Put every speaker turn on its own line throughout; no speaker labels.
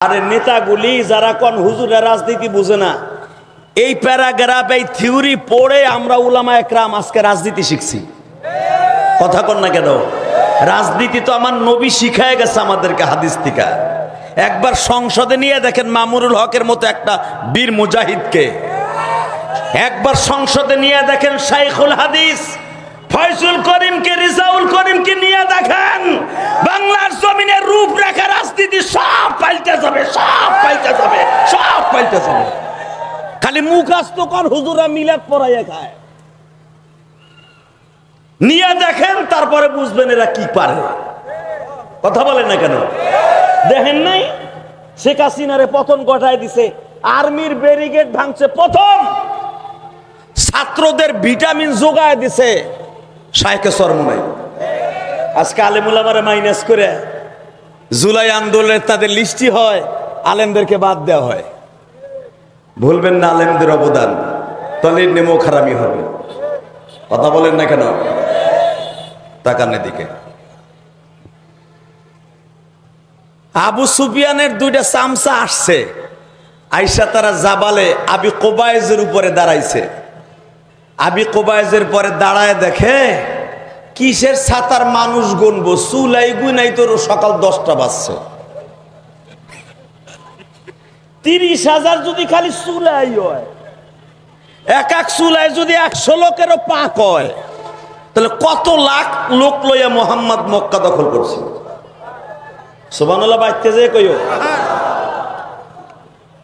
আরে নেতাগুলি যারা কোন হুজুরের রাজনীতি বুঝে না, এই প্যারাগ্রাফ এই থিওরি পড়ে আমরা উলামা একরাম আজকে রাজনীতি শিখছি। কথা কন না কেন? রাজনীতি তো আমার নবী শিখায় গেছে আমাদেরকে হাদিস থেকে। একবার সংসদে নিয়ে দেখেন মামুনুল হকের মতো একটা বীর মুজাহিদকে, একবার সংসদে নিয়ে দেখেন শাইখুল হাদিস ফয়জুল করিমকে, রিজাউল করিমকে নিয়ে দেখেন, বাংলার জমিনের রূপরেখা রাজনীতি সব পাল্টে যাবে, সব পাল্টে যাবে, সব পাল্টে যাবে। খালি মুখাস্ত কর হুজুরা মিলাদ পড়াইয়া খায়, নিয়ে দেখেন তারপরে বুঝবেন এরা কি পারে। কথা বলেন না কেন? দেখেন নাই শেখ হাসিনারে পতন ঘটায় দিছে, আর্মির ব্যারিকেড ভাঙছে, প্রথম ছাত্রদের ভিটামিন যোগায় দিছে শাইখে চরমোনাই। আজকে আলেম উলামারে মাইনাস করে জুলাই আন্দোলনের তাদের লিস্টি হয়, আলেমদেরকে বাদ দেওয়া হয়। ভুলবেন না আলেমদের অবদান, তলির নেমো খারামি হবে। কথা বলেন না কেন? তাকান এদিকে। আবু সুফিয়ানের দুইটা চামচা আসছে, আইসা তারা জাবালে আবি কোবায়েজের উপরে দাঁড়াইছে। আবি কোবায়েজের পরে দাঁড়ায় দেখে কিসের ছাতার মানুষ গুনবো, চুলাই গুনাই তোর সকাল 10টা বাজছে। 30,000 যদি খালি চুলাই হয়, এক এক চুলাই যদি 100 লোকেরও পাক হয়, তাহলে কত লাখ লোক লইয়া মোহাম্মদ মক্কা দখল করছে। সুবহানাল্লাহ বাইতে যে কইও।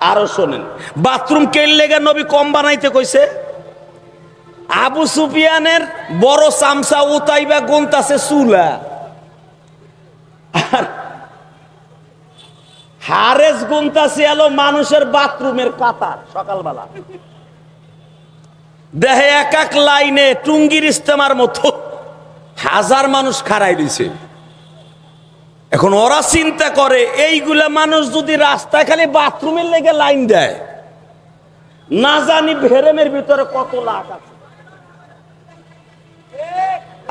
আরো শোনেন, বাথরুম কেন লেগে নবী কম বানাইতে কইছে? আবু সুফিয়ানের বড় চামচা উতাইবা গুনতাছে চুলা, হারেস গুনতাছে এলো মানুষের বাথরুমের কাতার। সকালবেলা দেহে এক এক লাইনে টুঙ্গির ইস্তেমার মতো 1000 মানুষ খাড়াই দিছে। এখন ওরা চিন্তা করে এইগুলা মানুষ যদি রাস্তায় খালি বাথরুমের লেগে লাইন দেয়, না জানি ভেরেমের ভিতরে কত লাখ আছে।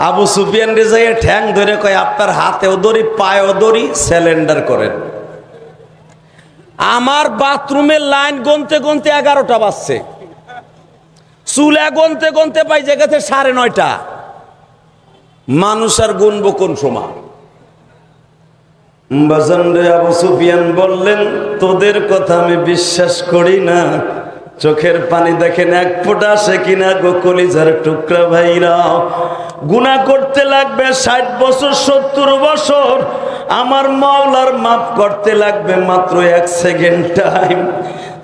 আবু সুফিয়ান রেজাইয়ে ঠ্যাং ধরে কয়, আপনার হাতেও দড়ি পায়েও দড়ি, সিলিন্ডার করেন। আমার বাথরুমের লাইন গনতে গনতে 11টা বাজছে, চুলা গনতে গনতে পাই জায়গাতে 9:30। মানুষ আর গুনবো কোন সময়? বাজান রে, আবু সুফিয়ান বললেন, তোদের কথা আমি বিশ্বাস করি না। চোখের পানি দেখেন এক ফোঁটা আসে কিনা গো কলিজার টুকরা ভাইরা। গুনাহ করতে লাগবে 60 বছর 70 বছর, আমার মাওলার মাফ করতে লাগবে মাত্র 1 সেকেন্ড টাইম।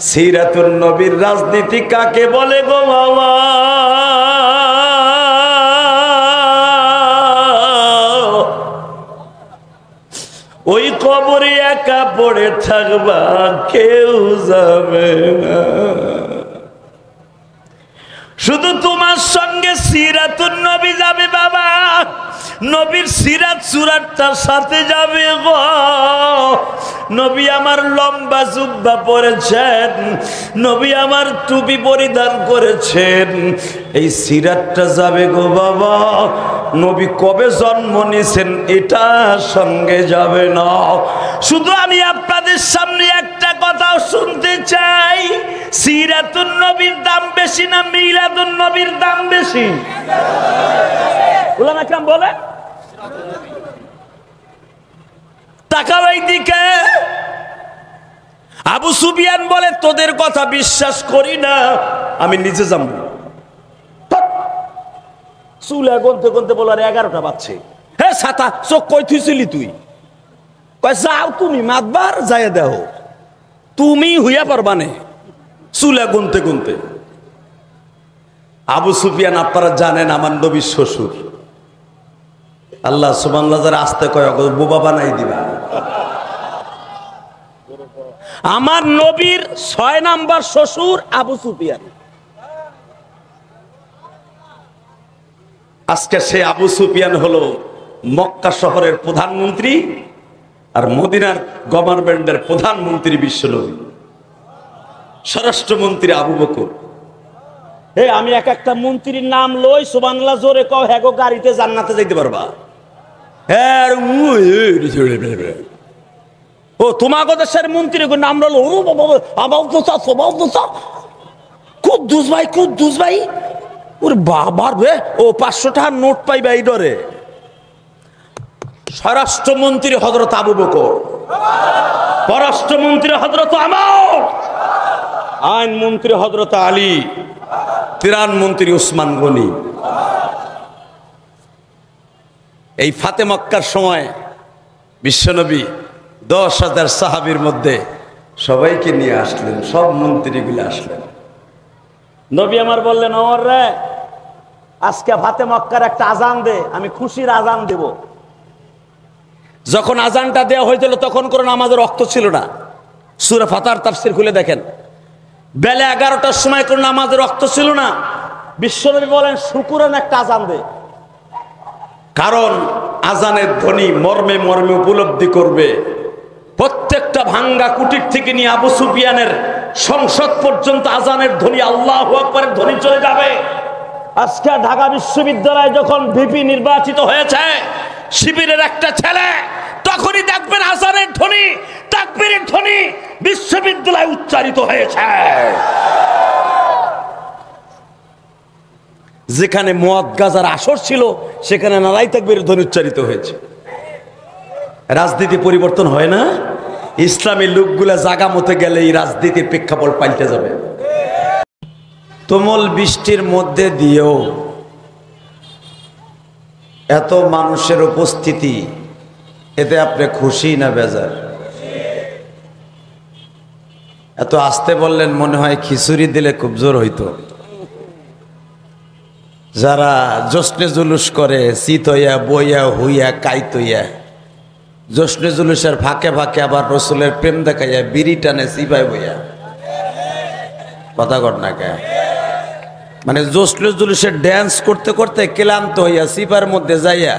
সিরাতুন নবীর রাজনীতি কাকে বলে গো বাবা? ওই কবরে একা পড়ে থাকবা, কেউ যাবে না। শুধু তোমার সঙ্গে সিরাতুন নবী যাবে বাবা, নবীর সিরাত সুরাতটার সাথে যাবে গো। নবী আমার লম্বা জুব্বা পরেছেন, নবী আমার টুপি পরিধান করেছেন, এই সিরাতটা যাবে গো বাবা। নবী কবে জন্ম নিয়েছেন এটা সঙ্গে যাবে না। শুধু আমি আপনাদের সামনে একটা কথাও শুনতে চাই, সিরাতুন নবীর দাম বেশি না মিলাদুন নবীর দাম বেশি? উলামা কেরাম বলে। তাকাও এই দিকে। আবু সুফিয়ান বলে, তোদের কথা বিশ্বাস করি না, আমি নিজে যাব। চুলা গনতে গনতে বলার 11টা বাজছে। হে ছাতা, চোখ কই থুইছিলি তুই? কয় যাও তুমি মাতবার যায় দেও, তুমি হইয়া পারবানে চুলা গুনতে গুনতে। আবু সুফিয়ান আপনারা জানেন আমার নবীর শ্বশুর। আল্লাহ সুবহানাল্লাহ যারা আসতে কয় বোবা বানাই দিবা। আমার নবীর 6 নাম্বার শ্বশুর আবু সুফিয়ান। আজকে সে আবু সুফিয়ান হলো মক্কা শহরের প্রধানমন্ত্রী আর মদিনার গভর্নমেন্টের প্রধানমন্ত্রী বিশ্বনবী, স্বরাষ্ট্রমন্ত্রী আবু বকর। হে আমি এক একটা মন্ত্রীর নাম লই, সুবহানাল্লাহ জোরে কও, হ্যাঁ গো গাড়িতে জান্নাতে যাইতে পারবা। ও তোমাকে দেশের মন্ত্রী নাম রলো কুদ্দুস ভাই, কুদ্দুস ভাই, ওর বাবার বে ও 500 টাকার নোট পাইবে এই ডরে। স্বরাষ্ট্রমন্ত্রী হযরত আবু বকর, পররাষ্ট্রমন্ত্রী হযরত আমর, আইনমন্ত্রী হযরত আলী, ত্রাণমন্ত্রী উসমান গনি। এই ফাতে মক্কার সময় বিশ্বনবী 10,000 সাহাবীর মধ্যে সবাইকে নিয়ে আসলেন, সব মন্ত্রীগুলো আসলেন। নবী আমার বললেন, ওমর রে, আজকে ফাতে মক্কার একটা আজান দে, আমি খুশির আজান দেব। যখন আজানটা দেওয়া হয়েছিল তখন কোনো নামাজের রক্ত ছিল না। সূরা ফাতার তাফসীর খুলে দেখেন, বেলা 11টার সময় কোনো নামাজের রক্ত ছিল না। বিশ্বনবী বলেন, শুকুরান একটা আজান দে, কারণ আজানের ধ্বনি মর্মে মর্মে উপলব্ধি করবে। প্রত্যেকটা ভাঙ্গা কুটির থেকে নিয়ে আবু সুফিয়ানের সংসদ পর্যন্ত আজানের ধ্বনি, আল্লাহু আকবারের ধ্বনি চলে যাবে। আজকে ঢাকা বিশ্ববিদ্যালয়ে যখন ভিপি নির্বাচিত হয়েছে শিবিরের একটা ছেলে, তখনই দেখবেন আজানের ধ্বনি, তাকবীরের ধ্বনি বিশ্ববিদ্যালয়ে উচ্চারিত হয়েছে। যেখানে মদ গাজার আসর ছিল সেখানে নারাই তাকবীরের ধ্বনি উচ্চারিত হয়েছে। রাজনীতি পরিবর্তন হয় না? ইসলামী লোকগুলা জাগা মতে গেলে এই রাজনীতির প্রেক্ষাপট পাল্টে যাবে। তুমুল বৃষ্টির মধ্যে দিয়েও এত মানুষের উপস্থিতি, এতে আপনি খুশি না বেজার? এত আসতে বললেন, মনে হয় খিচুড়ি দিলে খুব জোর হইতো। যারা জশ্নে জুলুস করে, শীত হইয়া বইয়া হুইয়া কাইত হইয়া, জশ্নে জুলুসের ফাঁকে ফাঁকে আবার রসুলের প্রেম দেখাইয়া বিড়ি টানে সিপাই বইয়া, কথা কর না কে? মানে জশ্নে জুলুসের ড্যান্স করতে করতে ক্লান্ত হইয়া সিপার মধ্যে যাইয়া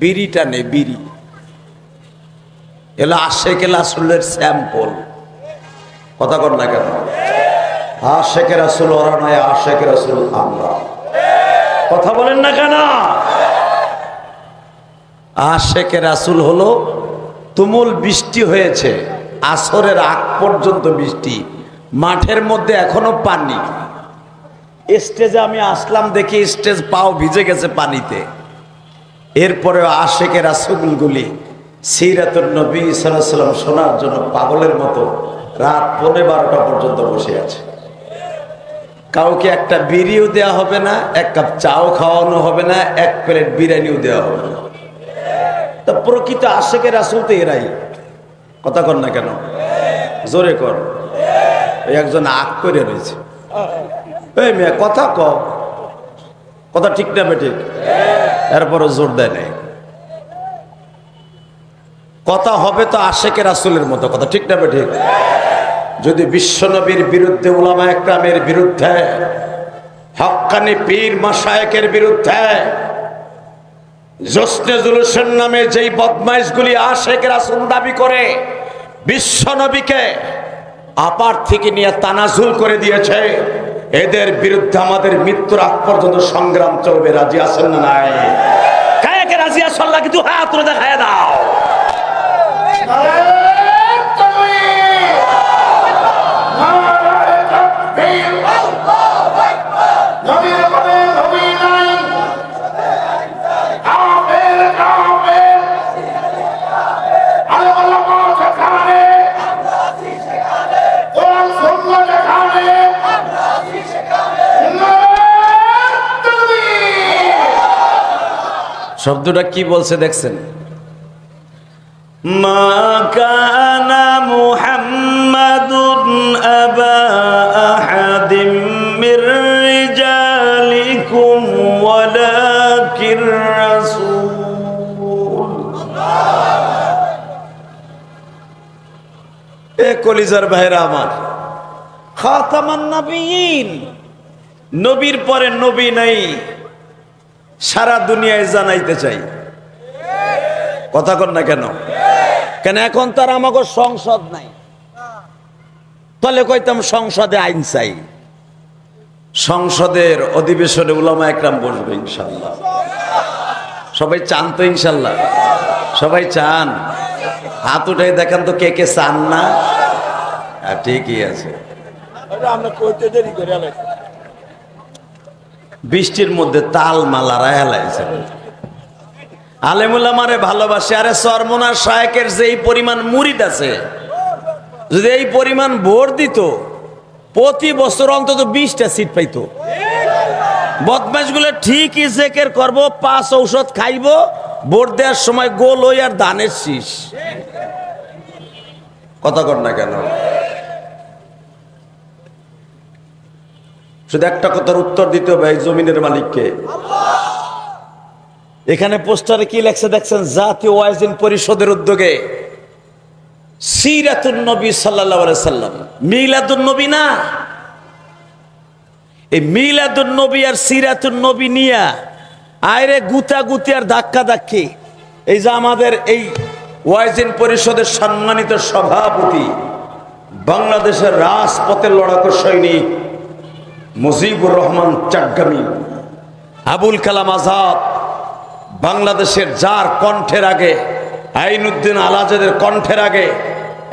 বিড়ি টানে, বিড়ি। এলো আশেকে রাসূলের স্যাম্পল, কথা কর না কেন? আশেকে রাসূল ওরা নয়, আশেকে রাসূল আমরা। কথা বলেন না কেন? আশেকে রাসূল হলো, তুমুল বৃষ্টি হয়েছে, আসরের আগ পর্যন্ত বৃষ্টি, মাঠের মধ্যে এখনো পানি। স্টেজে আমি আসলাম, দেখি স্টেজ পাও ভিজে গেছে পানিতে। এরপরে আশেকে রাসূলগুলি সিরাতুন নবী সাল্লাল্লাহু আলাইহি ওয়াসাল্লাম শোনার জন্য পাগলের মতো রাত 12:30 পর্যন্ত বসে আছে। কাউকে একটা বিড়িও দেওয়া হবে না, এক কাপ চাও খাওয়ানো হবে না, এক প্লেট বিরিয়ানিও দেওয়া হবে না। তা প্রকৃত আশেকে রাসূল তো এরাই, কথা কর না কেন? জোরে কর। একজন আগ করে রয়েছে, এই মেয়ে কথা ক, কথা ঠিক না বেঠিক? এরপরও জোর দেয় নাই। কথা হবে তো আশেকে রাসূলের মতো, কথা ঠিক না বেঠিক? যদি বিশ্বনবীর বিরুদ্ধে, উলামা একরামের বিরুদ্ধে, হক্কানি পীর মাশায়েখের বিরুদ্ধে, জশ্নে জুলুসের নামে যেই বদমাইশগুলি আশেকে রাসূল দাবি করে বিশ্বনবীকে আপার থেকে নিয়ে তানাজুল করে দিয়েছে, এদের বিরুদ্ধে আমাদের মৃত্যুর আগ পর্যন্ত সংগ্রাম চলবে। রাজি আছেন না নাই? কাকে রাজি আছেন? না কিন্তু হাত তুলে দেখায় দাও। শব্দটা কি বলছে দেখছেন? মা কানা মুহাম্মাদুন আবা আহাদিম মির রিজালিকুম ওয়ালাকির রাসূল। এ কলিজার ভাইরা আমার, খাতামান নবিয়্যিন, নবীর পরে নবী নাই, সারা দুনিয়ায় জানাইতে চাই। কথা কর না কেন? কেন এখন তার আমাকে সংসদ নাই, তাহলে কইতাম সংসদে আইন চাই। সংসদের অধিবেশনে উলামা একরাম বসবে ইনশাল্লাহ। সবাই চান তো? ইনশাল্লাহ সবাই চান। হাত উঠাই দেখেন তো কে কে চান না। ঠিকই আছে, বৃষ্টির মধ্যে তাল মালারা হেলাইছে। আলেমুল্লামারে ভালোবাসে। আরে চরমনার শায়েকের যে এই পরিমাণ মুরিদ আছে, যদি এই পরিমাণ ভোট দিত প্রতি বছর অন্তত 20টা সিট পাইতো। বদমাশগুলো ঠিকই জেকের করবো, 5 ঔষধ খাইবো, ভোট দেওয়ার সময় গোল হই আর ধানের শীষ। কথা কর না কেন? শুধু একটা কথার উত্তর দিতে হবে, এই জমিনের মালিককে। এখানে পোস্টারে কি লেখছে দেখছেন? জাতীয় ওয়াইজিন পরিষদের উদ্যোগে সিরাতুন নবী সাল্লাল্লাহু আলাইহি সাল্লাম, মিলাদুন নবী না, এই মিলাদুন নবী আর সিরাতুন নবী নিয়া আইরে গুতাগুতি আর ধাক্কা ধাক্কি। এই যে আমাদের এই ওয়াইজিন পরিষদের সম্মানিত সভাপতি, বাংলাদেশের রাজপথের লড়াকু সৈনিক মুজিবুর রহমান চাট্টগ্রামী, আবুল কালাম আজাদ, বাংলাদেশের যার কণ্ঠের আগে আইনুদ্দিন আল আজাদের কণ্ঠের আগে,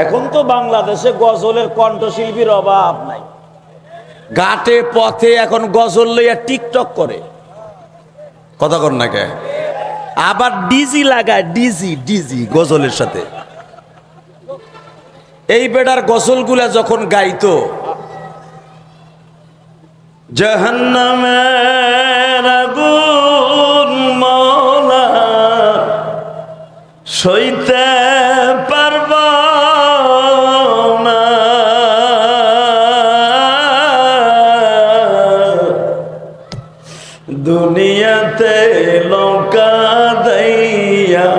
এখন তো বাংলাদেশে গজলের কণ্ঠশিল্পীর অভাব নাই। ঘাটে পথে এখন গজল লইয়া টিকটক করে। কথা কর না কে? আবার ডিজি লাগায়, ডিজি ডিজি গজলের সাথে। এই বেটার গজলগুলা যখন গাইতো, জাহান্নামের আগুন মওলা সইতে পারব না, দুনিয়াতে লঙ্কা দাইয়া।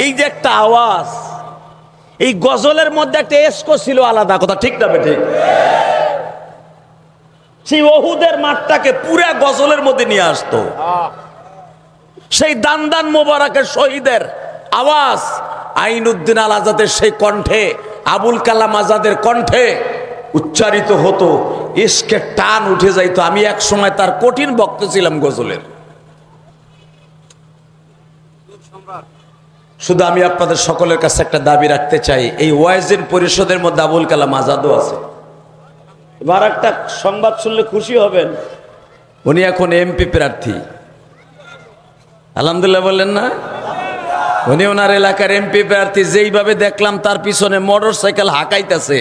এই যে একটা আওয়াজ, এই গজলের মধ্যে একটা এসকো ছিল আলাদা। কথা ঠিক না ঠিক? সেই ওহুদের মাঠটাকে পুরা গজলের মধ্যে নিয়ে আসতো। সেই দান দান মোবারকের শহীদের আওয়াজ আইনুদ্দিন আল আজাদের সেই কণ্ঠে, আবুল কালাম আজাদের কণ্ঠে উচ্চারিত হতো, ইশকের টান উঠে যাইতো। আমি এক সময় তার কঠিন ভক্ত ছিলাম গজলের। শুধু আমি আপনাদের সকলের কাছে একটা দাবি রাখতে চাই, এই ওয়াইজিন পরিষদের মধ্যে আবুল কালাম আজাদও আছে। এবার একটা সংবাদ শুনলে খুশি হবেন, উনি এখন এমপি প্রার্থী। আলহামদুলিল্লাহ বললেন না? উনি ওনার এলাকার এমপি প্রার্থী। যেইভাবে দেখলাম তার পিছনে মোটর সাইকেল হাঁকাইতেছে,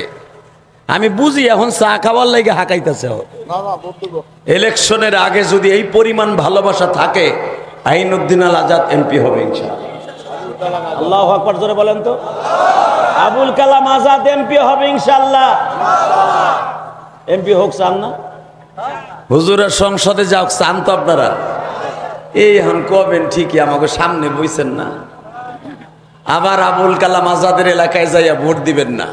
আমি বুঝি এখন চা খাওয়ার লাগে হাঁকাইতেছে। ইলেকশনের আগে যদি এই পরিমাণ ভালোবাসা থাকে, আইনুদ্দিন আল আজাদ এমপি হবে ইনশাআল্লাহ। আল্লাহু আকবার জোরে বলেন তো। আবুল কালাম আজাদ এমপি হবে ইনশাআল্লাহ। এমপি হোক চান না? হুজুরের সংসদে যাও চান তো আপনারা? এই হন কবেন ঠিকই, আমাকে সামনে বইছেন না। আবার আবুল কালাম আজাদের এলাকায় যাইয়া ভোট দিবেন না।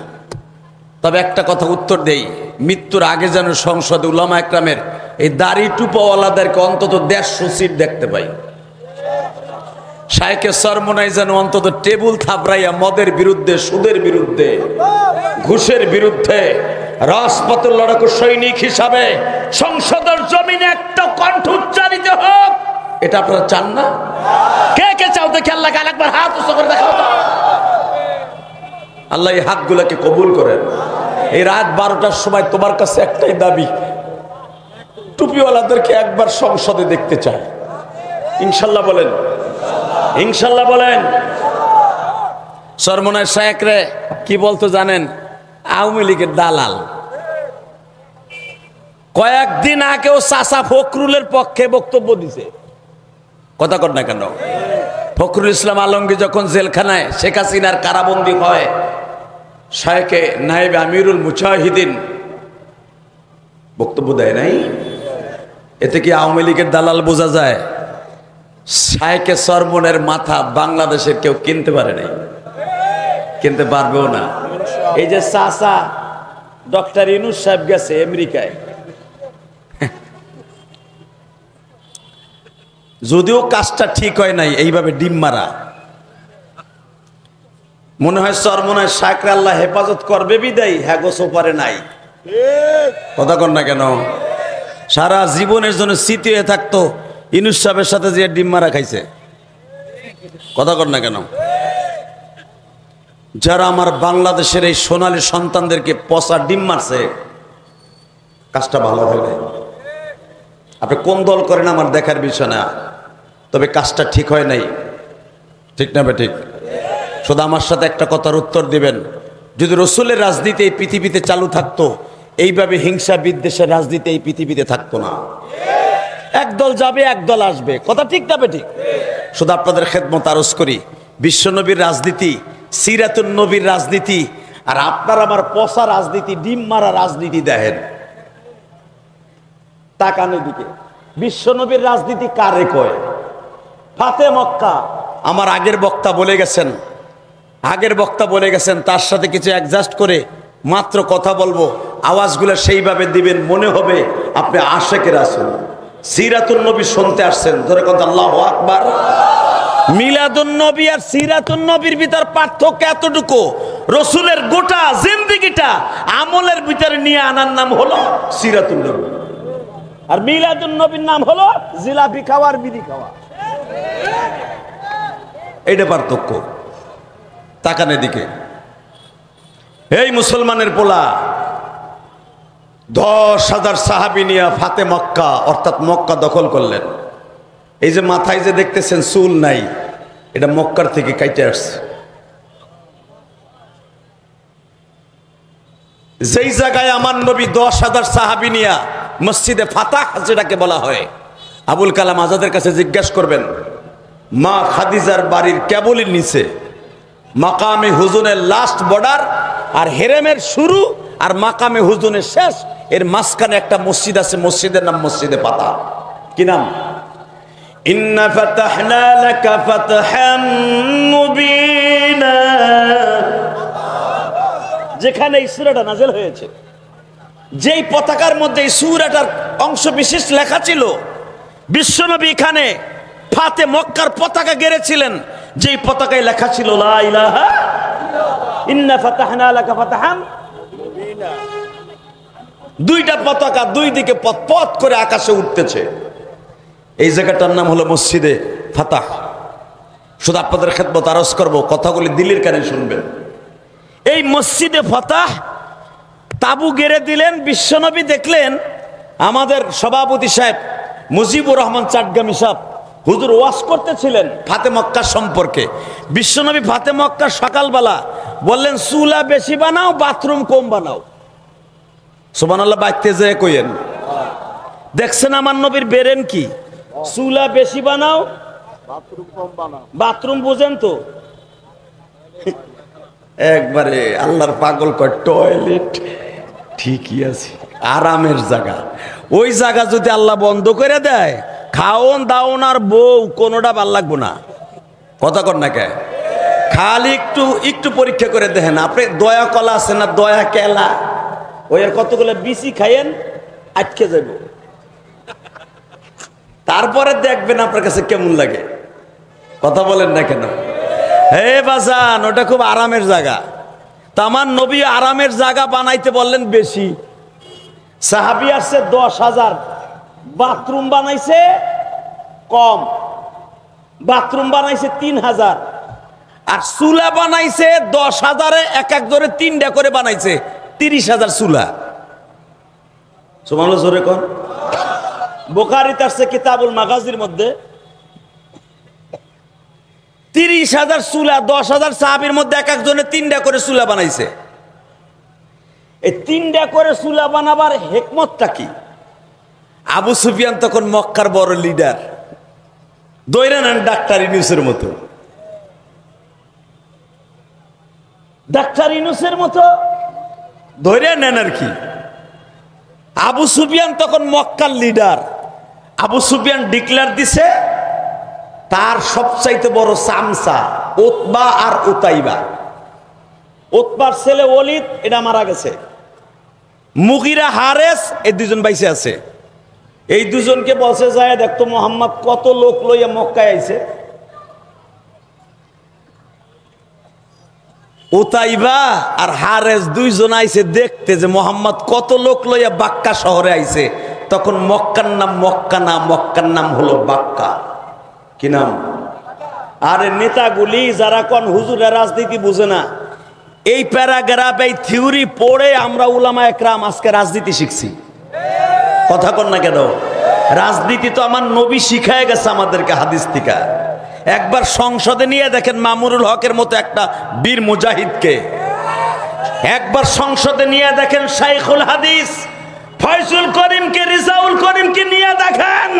তবে একটা কথা উত্তর দেই, মৃত্যুর আগে যেন সংসদে উলামা একরামের এই দাড়ি টুপাওয়ালাদেরকে অন্তত 150 সিট দেখতে পাই। শায়েখে সরমনাই যেন অন্তত টেবুল থাপড়াইয়া মদের বিরুদ্ধে, সুদের বিরুদ্ধে, ঘুষের বিরুদ্ধে রাজপথের লড়াকু সৈনিক হিসাবে সংসদের জমিনে একটা কণ্ঠ উচ্চারিত হোক। এটা আপনারা চান না? কে কে চাও দেখে আল্লাহকে আরেকবার হাত উঁচু করে দেখাও তো। আল্লাহ এই হাতগুলোকে কবুল করেন। এই রাত 12টার সময় তোমার কাছে একটাই দাবি, টুপিওয়ালাদেরকে একবার সংসদে দেখতে চায়। ইনশাল্লাহ বলেন, ইনশাল্লাহ বলেন। সরমনার শায়েখরে কি বলতো জানেন? আওয়ামী লীগের দালাল। কয়েকদিন আগেও চাচা ফখরুলের পক্ষে বক্তব্য দিছে। কথা কর না কেন? ফখরুল ইসলাম আলমগীর যখন জেলখানায় শেখ হাসিনার কারাবন্দী হয়, শায়েখে নায়েব আমিরুল মুজাহিদিন বক্তব্য দেয় নাই? এতে কি আওয়ামী লীগের দালাল বোঝা যায়? শায়েখে সরমনের মাথা বাংলাদেশের কেউ কিনতে পারে নাই, কিনতে পারবেও না। এই যে চাচা ডক্টর ইউনূস সাহেব গেছে আমেরিকায়, যদিও কাজটা ঠিক হয় নাই, এইভাবে ডিম মারা। মনে হয় সরমনায় শায়েখ আল্লাহ হেফাজত করবে বিদায় হ্যাঁ গোসো পারে নাই। কথা কর না কেন? সারা জীবনের জন্য স্মৃতি হয়ে থাকতো ইউনূস সাহেবের সাথে যে ডিম মারা খাইছে। কথা কর না কেন? যারা আমার বাংলাদেশের এই সোনালী সন্তানদেরকে পচা ডিম মারছে, কাজটা ভালো হয় নাই। আপনি কোন দল করেন আমার দেখার বিষয় না, তবে কাজটা ঠিক হয় নাই। ঠিক না বে ঠিক? শুধু আমার সাথে একটা কথার উত্তর দিবেন, যদি রসুলের রাজনীতি এই পৃথিবীতে চালু থাকতো, এইভাবে হিংসা বিদ্বেষের রাজনীতি এই পৃথিবীতে থাকতো না। একদল যাবে একদল আসবে, কথা ঠিক না বে ঠিক? শুধু আপনাদের খেদমত আরজ করি, বিশ্বনবীর রাজনীতি, সিরাতুন নবীর রাজনীতি, আর আপনার আমার পচা রাজনীতি, ডিম মারা রাজনীতি দেখেন। তাকানের দিকে বিশ্বনবীর রাজনীতি কারে কয়? ফাতে মক্কা। আমার আগের বক্তা বলে গেছেন, তার সাথে কিছু অ্যাডজাস্ট করে মাত্র কথা বলবো, আওয়াজগুলো সেইভাবে দিবেন, মনে হবে আপনি আশেকের রাসূল সিরাতুন নবী শুনতে আসছেন। ধরে কথা আল্লাহু আকবার। মিলাদুন নবী আর সিরাতুন নবীর ভিতর পার্থক্য এতটুকু, রসুলের গোটা জিন্দেগিটা আমলের ভিতরে নিয়ে আনার নাম হলো সিরাতুন নবী, আর মিলাদুন নবীর নাম হলো জিলাপি খাওয়া আর বিড়ি খাওয়া। এইটা পার্থক্য। তাকানের দিকে এই মুসলমানের পোলা 10,000 সাহাবী নিয়ে ফাতে মক্কা অর্থাৎ মক্কা দখল করলেন। এই যে মাথায় যে দেখতেছেন চুল নাই, এটা মক্কার থেকে কাইটে আসছে। যেই জায়গায় আমার নবী 10,000 সাহাবী নিয়া মসজিদে ফাতাহ যেটাকে বলা হয়, আবুল কালাম আজাদের কাছে জিজ্ঞাসা করবেন, মা খাদিজার বাড়ির কেবলের নিচে মাকামে হুজুনের লাস্ট বর্ডার, আর হেরেমের শুরু আর মাকামে হুজুনের শেষ, এর মাঝখানে একটা মসজিদ আছে, মসজিদের নাম মসজিদে ফাতাহ। কি নাম? ইন্না ফাতাহনা লাকা ফাতহাম মুবিনা, যেখানে এই সূরাটা নাযিল হয়েছে, যেই পতাকার মধ্যে এই সূরাটার অংশ বিশেষ লেখা ছিল, বিশ্বনবী এখানে ফাতে মক্কার পতাকা গেড়েছিলেন, যেই পতাকায় লেখা ছিল লা ইলাহা ইন্না ফাতাহনা লাকা ফাতহাম মুবিনা। দুইটা পতাকা দুই দিকে পথ পথ করে আকাশে উঠতেছে। এই জায়গাটার নাম হলো মসজিদে ফাতাহ। শুধু আপনাদের খেদমত আরজ করবো, কথাগুলি দিলের কানে শুনবেন। এই মসজিদে ফাতাহ তাবু গেড়ে দিলেন বিশ্বনবী। দেখলেন আমাদের সভাপতি সাহেব মুজিবুর রহমান চাটগামী সাহেব হুজুর ওয়াজ করতেছিলেন ফাতে মক্কা সম্পর্কে। বিশ্বনবী ফাতে মক্কা সকালবেলা বললেন, চুলা বেশি বানাও, বাথরুম কম বানাও। সুবহানাল্লাহ, বাইতে যেয়ে কইেন। দেখছেন আমার নবীর বেরেন কি? চুলা বেশি বানাও, বাথরুম কম বানাও। বাথরুম বুঝেন তো? একবারে আল্লাহর পাগল কয় টয়লেট ঠিকই আছে, আরামের জায়গা। ওই জায়গা যদি আল্লাহ বন্ধ করে দেয়, খাওন দাওন আর বউ কোনোটা ভাল লাগবো না। কথা কর না কে? খালি একটু একটু পরীক্ষা করে দেখেন। আপনি দয়া কলা আছে না, দয়া কেলা, ওই আর কতগুলো বিচি খাইয়েন, আটকে যাব, তারপরে দেখবেন আপনার কাছে কেমন লাগে। কথা বলেন না কেন? হে বাজান, ওটা খুব আরামের জায়গা। তা আমার নবী আরামের জায়গা বানাইতে বললেন বেশি। সাহাবী আসছে 10,000, বাথরুম বানাইছে কম, বাথরুম বানাইছে 3,000, আর চুলা বানাইছে 10,000-এ এক এক ধরে 3টা করে বানাইছে, 30,000 চুলা। সুবহানাল্লাহ, জোরে কোন। বুখারীতে আসছে কিতাবুল মাগাজির মধ্যে 30,000 চুলা, 10,000 সাহাবীর মধ্যে এক একজনে 3টা করে চুলা বানাইছে। এই 3টা করে চুলা বানাবার হিকমতটা কি? আবু সুফিয়ান তখন মক্কার বড় লিডার, দইরা নেন ডাক্তার ইউনূসের মতো, ডাক্তার ইউনূসের মতো ধরে নেন আর কি। আবু সুফিয়ান তখন মক্কার লিডার। আবু সুফিয়ান ডিক্লেয়ার দিছে তার সবচাইতে বড় চামচা উতবা আর উতাইবা। উতবার ছেলে ওলিদ, এটা মারা গেছে। মুগিরা হারেস, এই দুজন বাইসে আছে। এই দুজনকে বলছে, যায় দেখতো মোহাম্মদ কত লোক লইয়া মক্কায় আইছে। উতাইবা আর হারেস দুইজন আইছে দেখতে যে মোহাম্মদ কত লোক লইয়া বাক্কা শহরে আইছে। তখন মক্কার নাম মক্কা না, মক্কার নাম হলো বাক্কা। কি নাম? আরে নেতাগুলি যারা কোন হুজুরের রাজনীতি বুঝে না, এই প্যারাগ্রাফ এই থিওরি পড়ে আমরা উলামা একরাম আজকে রাজনীতি শিখছি। কথা কন না কেন? রাজনীতি তো আমার নবী শিখায় গেছে আমাদেরকে হাদিস থেকে। একবার সংসদে নিয়ে দেখেন মামুনুল হকের মতো একটা বীর মুজাহিদকে, একবার সংসদে নিয়ে দেখেন শাইখুল হাদিস ফয়জুল করিমকে, রিজাউল করিমকে নিয়ে দেখেন,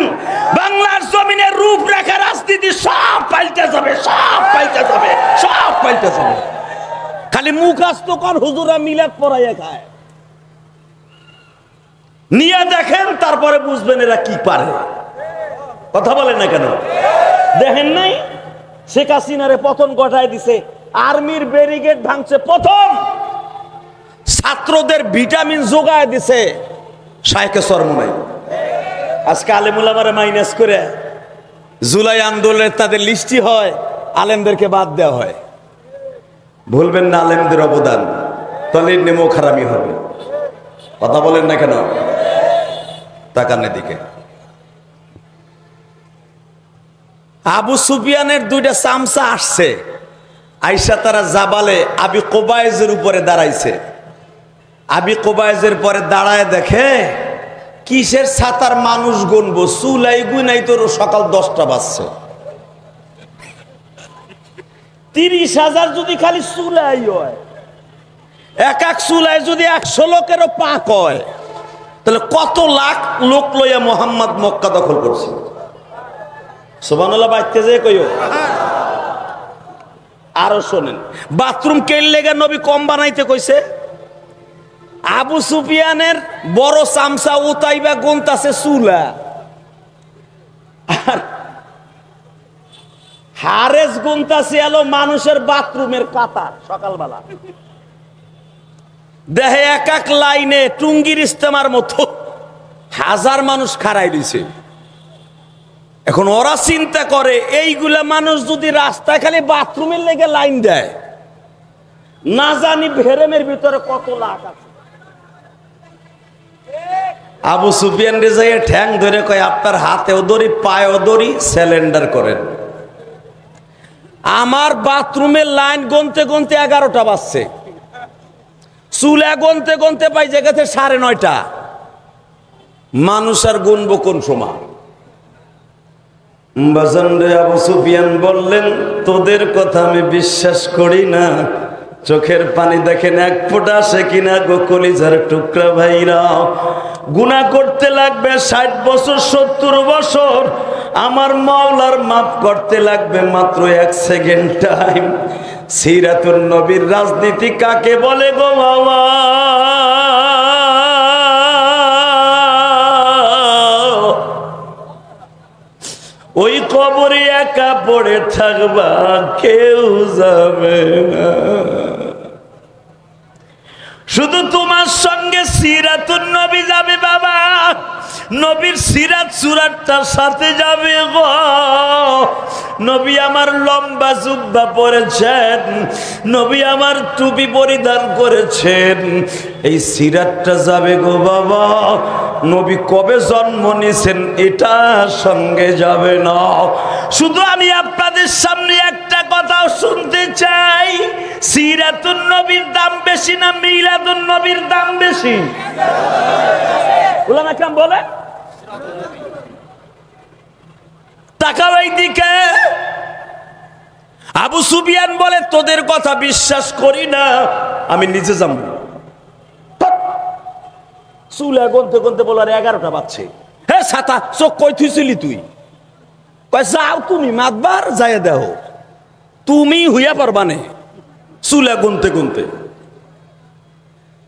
বাংলার জমিনের রূপরেখা রাজনীতি সব পাল্টে যাবে, সব পাল্টে যাবে, সব পাল্টে যাবে। খালি মুখাস্ত কর হুজুরা মিলাদ পড়াইয়া খায়, নিয়ে দেখেন তারপরে বুঝবেন এরা কি পারে। কথা বলেন না কেন? দেখেন নাই শেখ হাসিনারে পতন ঘটায় দিছে, আর্মির ব্যারিকেড ভাঙছে, প্রথম ছাত্রদের ভিটামিন যোগায় দিছে শাইখে চরমনাই। আজকে আলেমুল আমারে মাইনাস করে জুলাই আন্দোলনের তাদের লিস্টি হয়, আলেমদেরকে বাদ দেওয়া হয়। ভুলবেন না আলেমদের অবদান, তলির নেমো খারামি হবে। কথা বলেন না কেন? তাকানের দিকে আবু সুফিয়ানের দুইটা চামচা আসছে, আইসা তারা জাবালে আবি কোবায়েজের উপরে দাঁড়াইছে। আবি কোবায়েজের পরে দাঁড়ায় দেখে কিসের ছাতার মানুষ গুনবো, চুলাই গুনাই তোর সকাল 10টা বাজছে। 30,000 যদি খালি চুলাই হয়, এক এক চুলাই যদি 100 লোকেরও পাক হয়, তাহলে কত লাখ লোক লইয়া মোহাম্মদ মক্কা দখল করছে। সুবহানাল্লাহ বাইতে যে কইও। আরো শোনেন, বাথরুম কেল লেগে নবী কম বানাইতে কইছে। আবু সুফিয়ানের বড় চামচা উতাইবা গুনতাছে চুলা, আর হারেস গুনতাছে এলো মানুষের বাথরুমের কাতার। সকালবেলা দেহে এক এক লাইনে টুঙ্গির ইস্তেমার মতো হাজার মানুষ খাড়াই দিছে। এখন ওরা চিন্তা করে এইগুলা মানুষ যদি রাস্তায় খালি বাথরুমের লেগে লাইন দেয়, না জানি ভেরেমের ভিতরে কত লাখ আছে। আবু সুফিয়ান রেজাইয়ে ঠ্যাং ধরে কয়, আপনার হাতেও দড়ি পায়েও দড়ি, সিলিন্ডার করেন। আমার বাথরুমের লাইন গুনতে গুনতে 11টা বাজছে, চুলা গুনতে গুনতে পাই জায়গাতে 9:30। মানুষ আর গুনবো কোন সময়? বাজান রে, আবু সুফিয়ান বললেন, তোদের কথা আমি বিশ্বাস করি না। চোখের পানি দেখেন এক ফোঁটা আসে কিনা গো কলিজার টুকরা ভাইরা। গুনাহ করতে লাগবে 60 বছর 70 বছর, আমার মাওলার মাফ করতে লাগবে মাত্র 1 সেকেন্ড টাইম। সিরাতুন নবীর রাজনীতি কাকে বলে গো বাবা? ওই কবরে একা পড়ে থাকবা, কেউ যাবে না। শুধু তোমার সঙ্গে সিরাতুন নবী যাবে বাবা, নবীর সিরাত সুরাতটার সাথে যাবে গো। নবী আমার লম্বা জুব্বা পরেছেন, নবী আমার টুপি পরিধান করেছেন, এই সিরাতটা যাবে গো বাবা। নবী কবে জন্ম নিয়েছেন এটা সঙ্গে যাবে না। শুধু আমি আপনাদের সামনে একটা কথাও শুনতে চাই, সিরাতুন নবীর দাম বেশি না মিলাদুন নবীর দাম বেশি? উলামা কেরাম বলে। তাকাও এই দিকে। আবু সুফিয়ান বলে, তোদের কথা বিশ্বাস করি না, আমি নিজে যাব। চুলা গুনতে গুনতে বলার 11টা বাজছে। হে ছাতা, চোখ কই থুইছিলি তুই? কয় যাও তুমি মাতবার যাইয়া দেও, তুমি হইয়া পারবানে। চুলা গুনতে গুনতে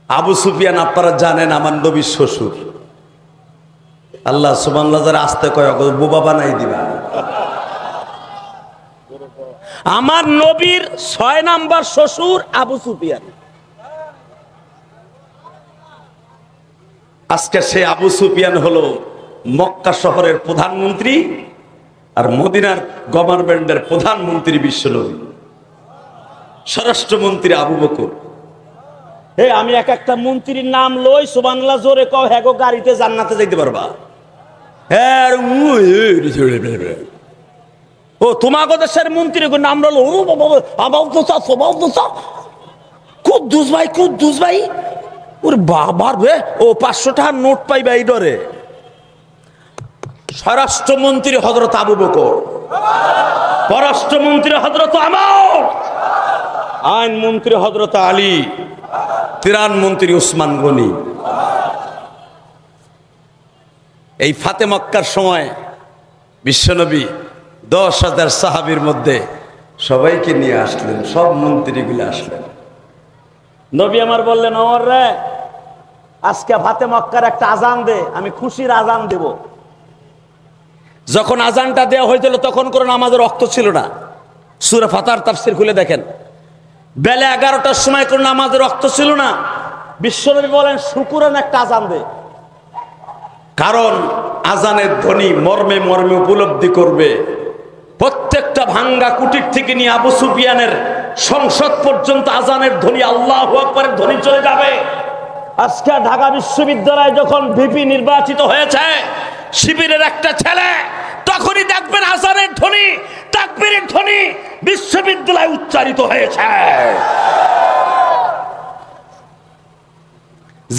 আবু সুফিয়ান আপনারা জানেন আমার নবীর শ্বশুর। আল্লাহ সুবহানাল্লাহ যারা আসতে কয় বোবা বানাই দিবা। আমার নবীর 6 নাম্বার শ্বশুর আবু সুফিয়ান। আজকে সে আবু সুফিয়ান হলো মক্কা শহরের প্রধানমন্ত্রী আর মদিনার গভর্নমেন্টের প্রধানমন্ত্রী বিশ্বনবী, স্বরাষ্ট্রমন্ত্রী আবু বকর। হে আমি এক একটা মন্ত্রীর নাম লই, সুবহানাল্লাহ জোরে কও, হ্যাঁ গো গাড়িতে জান্নাতে যাইতে পারবা। ও তোমাকে দেশের মন্ত্রী নাম ললো, খুব কুদ্দুস ভাই ওর বাবার বে ও 500 টাকার নোট পাইবে এই ডরে। স্বরাষ্ট্রমন্ত্রী হযরত আবু বকর, পররাষ্ট্রমন্ত্রী হযরত আমর, আইনমন্ত্রী হযরত আলী, ত্রাণমন্ত্রী উসমান গনি। এই ফাতে মক্কার সময় বিশ্বনবী 10,000 সাহাবীর মধ্যে সবাইকে নিয়ে আসলেন, সব মন্ত্রীগুলো আসলেন। নবী আমার বললেন, ওমর রে আজকে ফাতে মক্কার একটা আজান দে, আমি খুশির আজান দেব। যখন আজানটা দেওয়া হয়েছিল তখন কোনো নামাজের রক্ত ছিল না। সূরা ফাতার তাফসীর খুলে দেখেন, বেলা 11টার সময় কোনো নামাজের রক্ত ছিল না। বিশ্বনবী বলেন শুকুরান একটা আজান দে, কারণ আজানের ধ্বনি মর্মে মর্মে উপলব্ধি করবে। প্রত্যেকটা ভাঙ্গা কুটির থেকে নিয়ে আবু সুফিয়ানের সংসদ পর্যন্ত আজানের ধ্বনি, আল্লাহু আকবারের ধ্বনি চলে যাবে। আজকে ঢাকা বিশ্ববিদ্যালয় যখন ভিপি নির্বাচিত হয়েছে শিবিরের একটা ছেলে, তখনই দেখবেন আজানের ধ্বনি, তাকবীরের ধ্বনি বিশ্ববিদ্যালয়ে উচ্চারিত হয়েছে।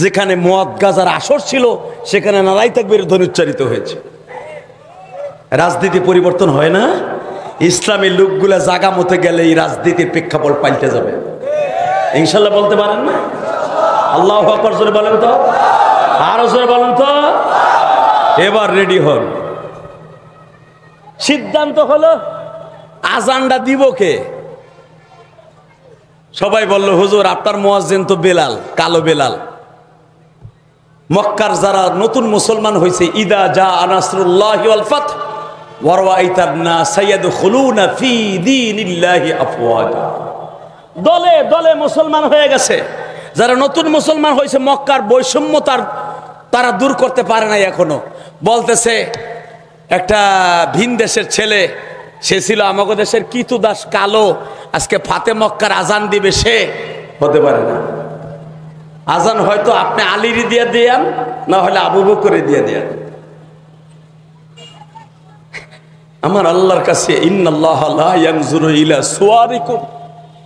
যেখানে মদ গাজার আসর ছিল সেখানে নারাই তাকবীরের ধ্বনি উচ্চারিত হয়েছে। রাজনীতি পরিবর্তন হয় না? ইসলামী লোকগুলা জাগা মতে গেলে এই রাজনীতির প্রেক্ষাপট পাল্টে যাবে ইনশাল্লাহ। বলতে পারেন না? আল্লাহু আকবার জোরে বলেন তো, আরো জোরে বলেন তো। এবার রেডি হন। সিদ্ধান্ত হলো আজানটা দিব কে? সবাই বলল হুজুর আপনার মুয়াজ্জিন তো বেলাল, কালো বেলাল। মক্কার যারা নতুন মুসলমান হয়েছে, ইদা জা নাসরুল্লাহি ওয়াল ফাত ওয়া রাআইতান নাস ইয়াদখুলুনা ফি দীনিল্লাহি আফওয়াজা। দলে দলে মুসলমান হয়ে গেছে। যারা নতুন মুসলমান হয়েছে মক্কার বৈষম্য তারা দূর করতে পারে নাই এখনো। বলতেছে একটা ভিন দেশের ছেলে, সে ছিল আমাদের দেশের কিতু দাস, কালো, আজকে ফাতে মক্কার আজান দিবে, সে হতে পারে না। আজান হয়তো আপনি আলীর দিয়ে দেন, না হলে আবু বকরে দিয়ে দেন। আমার আল্লাহর কাছে ইন্নাল্লাহ লা ইয়ানজুরু ইলা সুওয়ারিকুম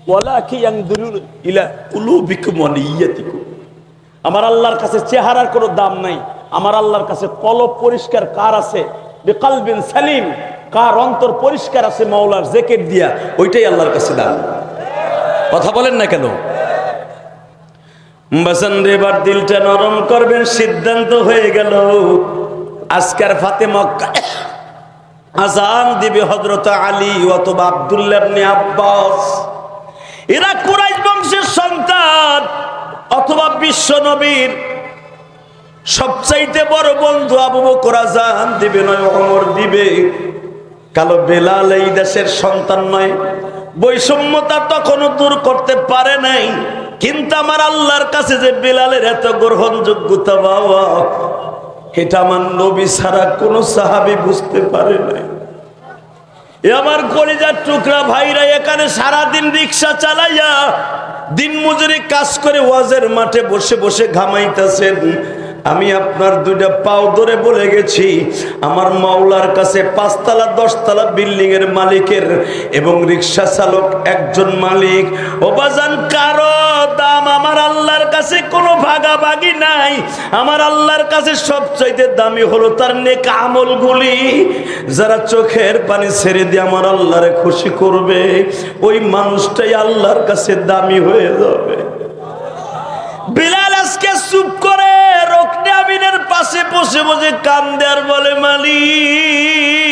ওয়ালাকিন ইয়ানজুরু ইলা কুলুবিকুম ওয়া নিয়্যাতিকুম। আমার আল্লাহর কাছে চেহারার কোনো দাম নাই। আমার আল্লাহর কাছে কলব পরিষ্কার কার আছে, বিকলবিন সালিম, কার অন্তর পরিষ্কার আছে মাওলার জিকির দিয়া, ওইটাই আল্লাহর কাছে দাম। কথা বলেন না কেন? বাসান এবার দিলটা নরম করবেন। সিদ্ধান্ত হয়ে গেল আজকের ফাতে মক্কা আজান দিবে হযরত আলী অথবা আব্দুল্লাহ ইবনে আব্বাস। এরা কুরাইশ বংশের সন্তান, অথবা বিশ্ব নবীর সবচাইতে বড় বন্ধু আবু বকর আজান দিবে নয় ওমর দিবে। কালো বেলাল এই দেশের সন্তান নয়। বৈষম্যতা তখনও দূর করতে পারে নাই, কিন্তু আমার আল্লাহর কাছে যে বেলালের এত গ্রহণযোগ্যতা বাবা, এটা আমার নবী ছাড়া কোন সাহাবী বুঝতে পারে নাই। এ আমার কলিজার টুকরা ভাইরা, এখানে সারাদিন রিক্সা চালাইয়া দিন মজুরি কাজ করে ওয়াজের মাঠে বসে বসে ঘামাইতেছেন। আমি আপনার দুইটা পাও ধরে বলে গেছি, আমার মাওলার কাছে 5 তলা 10 তলা বিল্ডিং এর মালিকের এবং রিক্সা চালক একজন মালিক। ও বাজান, কারো দাম আমার আল্লাহর কাছে কোনো ভাগাভাগি নাই। আমার আল্লাহর কাছে সবচাইতে দামি হলো তার নেক আমলগুলি। যারা চোখের পানি ছেড়ে দিয়ে আমার আল্লাহরে খুশি করবে, ওই মানুষটাই আল্লাহর কাছে দামি হয়ে যাবে। বিলাল আজকে চুপ করে রুকনে আমিনের পাশে বসে বসে কান্দে আর বলে, মালিক,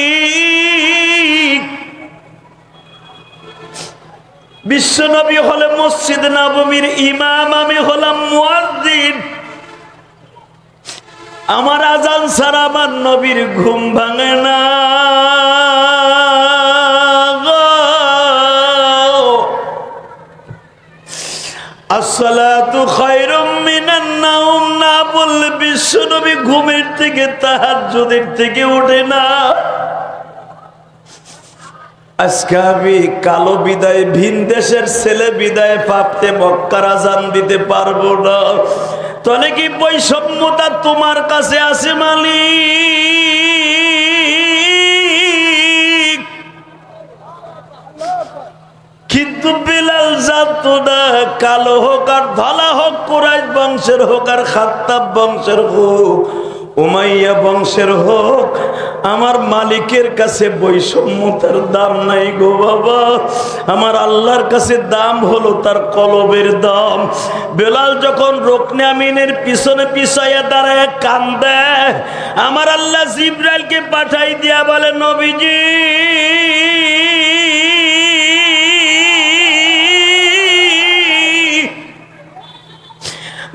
বিশ্বনবী হলে মসজিদ নববীর ইমাম, আমি হলাম মুয়াজ্জিন। আমার আজান ছাড়া আমার নবীর ঘুম ভাঙে না। আসসালাতু খায়রুম মিনান নাওম না বললে বিশ্বনবী ঘুমের থেকে তাহাজ্জুদের থেকে ওঠে না। আজকে আমি কালো বিদায়, ভিন দেশের ছেলে বিদায় পাপতে মক্কার আজান দিতে পারবো না। তাহলে কি বৈষম্যতা তোমার কাছে আছে মালিক? কিন্তু বিলাল জানতো না কালো হোক আর ধলা হোক, কুরাইশ বংশের হোক আর খাত্তাব বংশের হোক, উমাইয়া বংশের হোক, আমার মালিকের কাছে বৈষম্যতার দাম নাই গো বাবা। আমার আল্লাহর কাছে দাম হলো তার কলবের দাম। বেলাল যখন রুকনে আমিনের পিছনে পিছাইয়া দাঁড়ায় কান্দে, আমার আল্লাহ জিবরাইলকে পাঠাই দিয়া বলে, নবীজি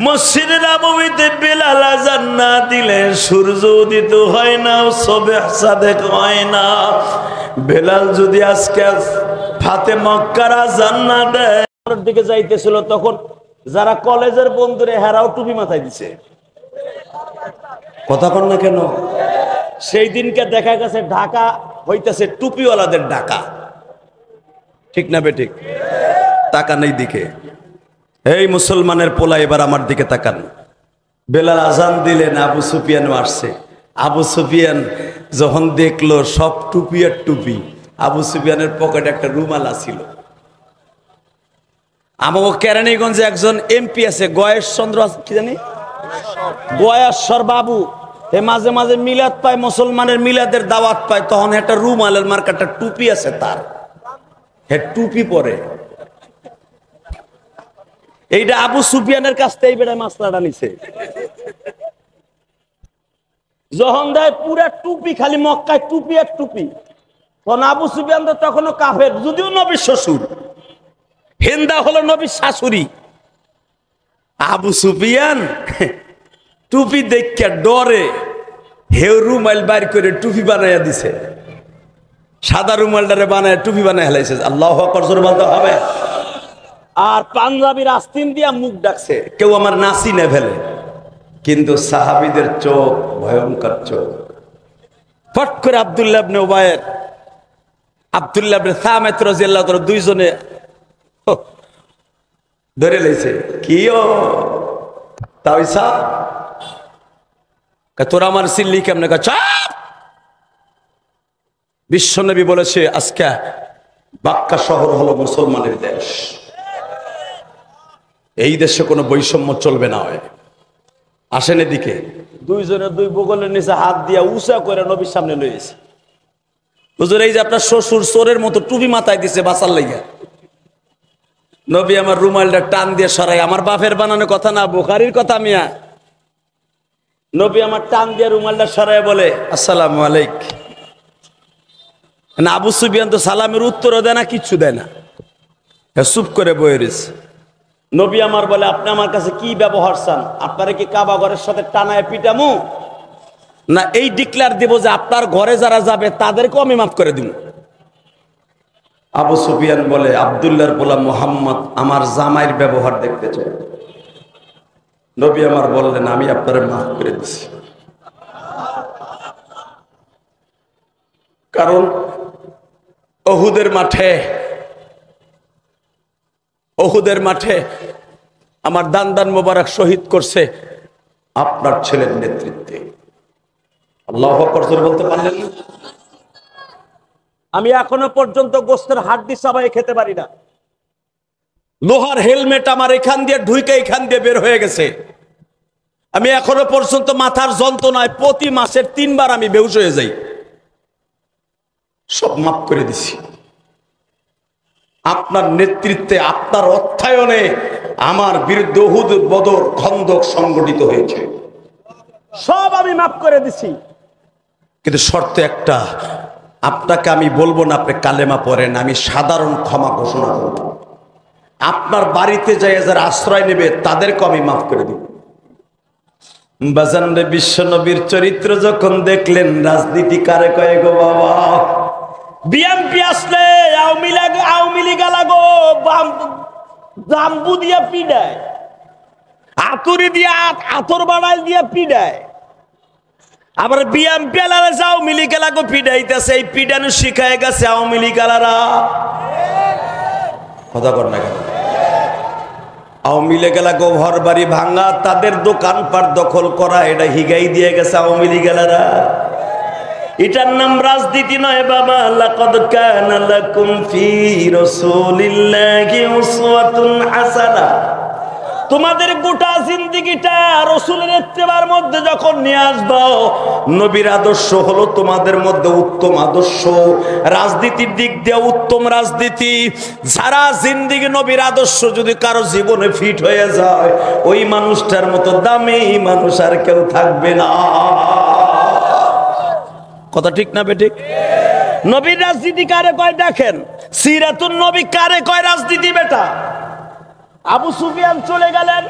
মসজিদে নববীতে বেলাল আযান না দিলে সূর্য উদিত হয় না, সুবহ সাদেক হয় না। বেলাল যদি আজকে ফাতে মক্কার আযান না দেয়, দিকে যাইতেছিল, তখন যারা কলেজের বন্ধুরে হেরাও টুপি মাথায় দিছে। কথা কন না কেন? সেই দিনকে দেখা গেছে ঢাকা হইতেছে টুপিওয়ালাদের ঢাকা, ঠিক না বেঠিক? তাকান এই দিকে, এই মুসলমানের পোলা এবার আমার দিকে তাকান। বেলাল আজান দিলেন, আবু সুফিয়ান আসছে। আবু সুফিয়ান যখন দেখলো সব টুপি আর টুপি, আবু সুফিয়ানের পকেটে একটা রুমাল আছিল। আমাকে কেরানীগঞ্জে একজন এমপি আছে, গয়েশ চন্দ্র, কি জানি, গয়েশ্বর বাবু। এ মাঝে মাঝে মিলাদ পায়, মুসলমানের মিলাদের দাওয়াত পায়, তখন একটা রুমালের মার্কাটা টুপি আছে তার, হে টুপি পরে। এইটা আবু সুফিয়ানের কাছ থেকে বেড়ায় মাসলাটা নিছে। যখন দেয় পুরা টুপি, খালি মক্কায় টুপি আর টুপি, তখন আবু সুফিয়ান তো তখনও কাফের, যদিও নবীর শ্বশুর, হিন্দা হলো নবীর শাশুড়ি। আবু সুফিয়ান টুপি দেখে ডরে হেউ রুমাল বাইর করে টুপি বানাইয়া দিছে, সাদা রুমালটারে বানায় টুপি বানায় হেলাইছে। আল্লাহু আকবার জোরে বলতে হবে। আর পাঞ্জাবির আস্তিন দিয়া মুখ ডাকছে, কেউ আমার নাসি নে ফেলে। কিন্তু সাহাবীদের চোখ ভয়ঙ্কর চোখ। ফট করে আব্দুল্লাহ ইবনে উবায়ের, আব্দুল্লাহ ইবনে সামিত রাদিয়াল্লাহু তাআলা দুইজনে ধরে লইছে। কিও তাইসা তোরা আমার সিল্লি কেমনে? চাপ! বিশ্বনবী বলেছে আজকে মক্কা শহর হলো মুসলমানের দেশ, এই দেশে কোনো বৈষম্য চলবে না। হয় আসেন এদিকে। দুইজনের দুই বগলের নিচে হাত দিয়া উঁচা করে নবীর সামনে লইছে। হুজুর, এই যে আপনার শ্বশুর চোরের মতো টুপি মাথায় দিছে বাঁচার লাইগা। নবী আমার রুমালটা টান দিয়ে সরাই, আমার বাপের বানানো কথা না, বুখারীর কথা মিয়া। নবী আমার টান দিয়ে রুমালটা সরাই বলে, আসসালামু আলাইকুম। না, আবু সুফিয়ান তো সালামের উত্তরও দেয় না, কিচ্ছু দেয় না, চুপ করে বয়ে রয়েছে। নবী আমার বলে, আপনি আমার কাছে কি ব্যবহার চান? আপনারা কি কাবা ঘরের সাথে টানায় পিটামু, না এই ডিক্লার দিব যে আপনার ঘরে যারা যাবে তাদেরকেও আমি মাফ করে দিব? আবু সুফিয়ান বলে, আব্দুল্লাহর পোলা মুহাম্মদ আমার জামাইয়ের ব্যবহার দেখতে চাই। নবী আমার বললেন, আমি আপনারা মাফ করে দিছি। কারণ উহুদের মাঠে আমার দান মোবারক শহীদ করছে আপনার ছেলের নেতৃত্বে। আল্লাহু আকবার বলতে পারলেন? আমি এখনো পর্যন্ত গোস্তের হাড্ডি চাবাই খেতে পারি না। লোহার হেলমেট আমার এখান দিয়ে ঢুকে এখান দিয়ে বের হয়ে গেছে। আমি এখনো পর্যন্ত মাথার যন্ত্রণায় প্রতি মাসের 3 বার আমি বেহুশ হয়ে যাই। সব মাফ করে দিছি। আপনার নেতৃত্বে, আপনার অর্থায়নে আমার বিরুদ্ধে উহুদ, বদর, খন্দক সংগঠিত হয়েছে, সব আমি মাফ করে দিছি। কিন্তু শর্ত একটা, আপনাকে আমি বলবো না আপনি কালেমা পড়েন, আমি সাধারণ ক্ষমা ঘোষণা করব। আপনার বাড়িতে যাই যারা আশ্রয় নেবে তাদেরকে আমি মাফ করে দিব। বাজানরে, বিশ্বনবীর চরিত্র যখন দেখলেন, রাজনীতি কারে কয়ে গো বাবা? বিএমপি আসলে আওয়ামী লীগ লাগো জাম্বু দিয়া পিডায়, আতুরি দিয়া আতর বাড়াই দিয়া পিডায়। আবার বিএমপি আলারা আওয়ামী লীগ লাগো পিডাইতেছে, এই পিডানো শিখায় গেছে আওয়ামী লীগ আলারা। কথা কর না কেন? আওয়ামী লীগ লাগো ঘর বাড়ি ভাঙা, তাদের দোকানপাট দখল করা, এটা হিগাই দিয়ে গেছে আওয়ামী লীগ আলারা। এটার নাম রাজনীতি নয় বাবা। লাকাদ কানা লাকুম ফি রাসূলিল্লাহি উসওয়াতুন হাসানাহ। তোমাদের গোটা জিন্দেগিটা রাসূলের ইত্তেবার মধ্যে যখন নিয়ে আসবে, নবীর আদর্শ হলো তোমাদের মধ্যে উত্তম আদর্শ, রাজনীতির দিক দিয়ে উত্তম রাজনীতি। যারা জিন্দেগি নবীর আদর্শ যদি কারো জীবনে ফিট হয়ে যায়, ওই মানুষটার মতো দামি মানুষ আর কেউ থাকবে না। কথা ঠিক না বেঠিক? নবীর রাজনীতি কারে কয় দেখেন, সিরাতুন নবী কারে কয় রাজনীতি বেটা। আবু সুফিয়ান চলে গেলেন,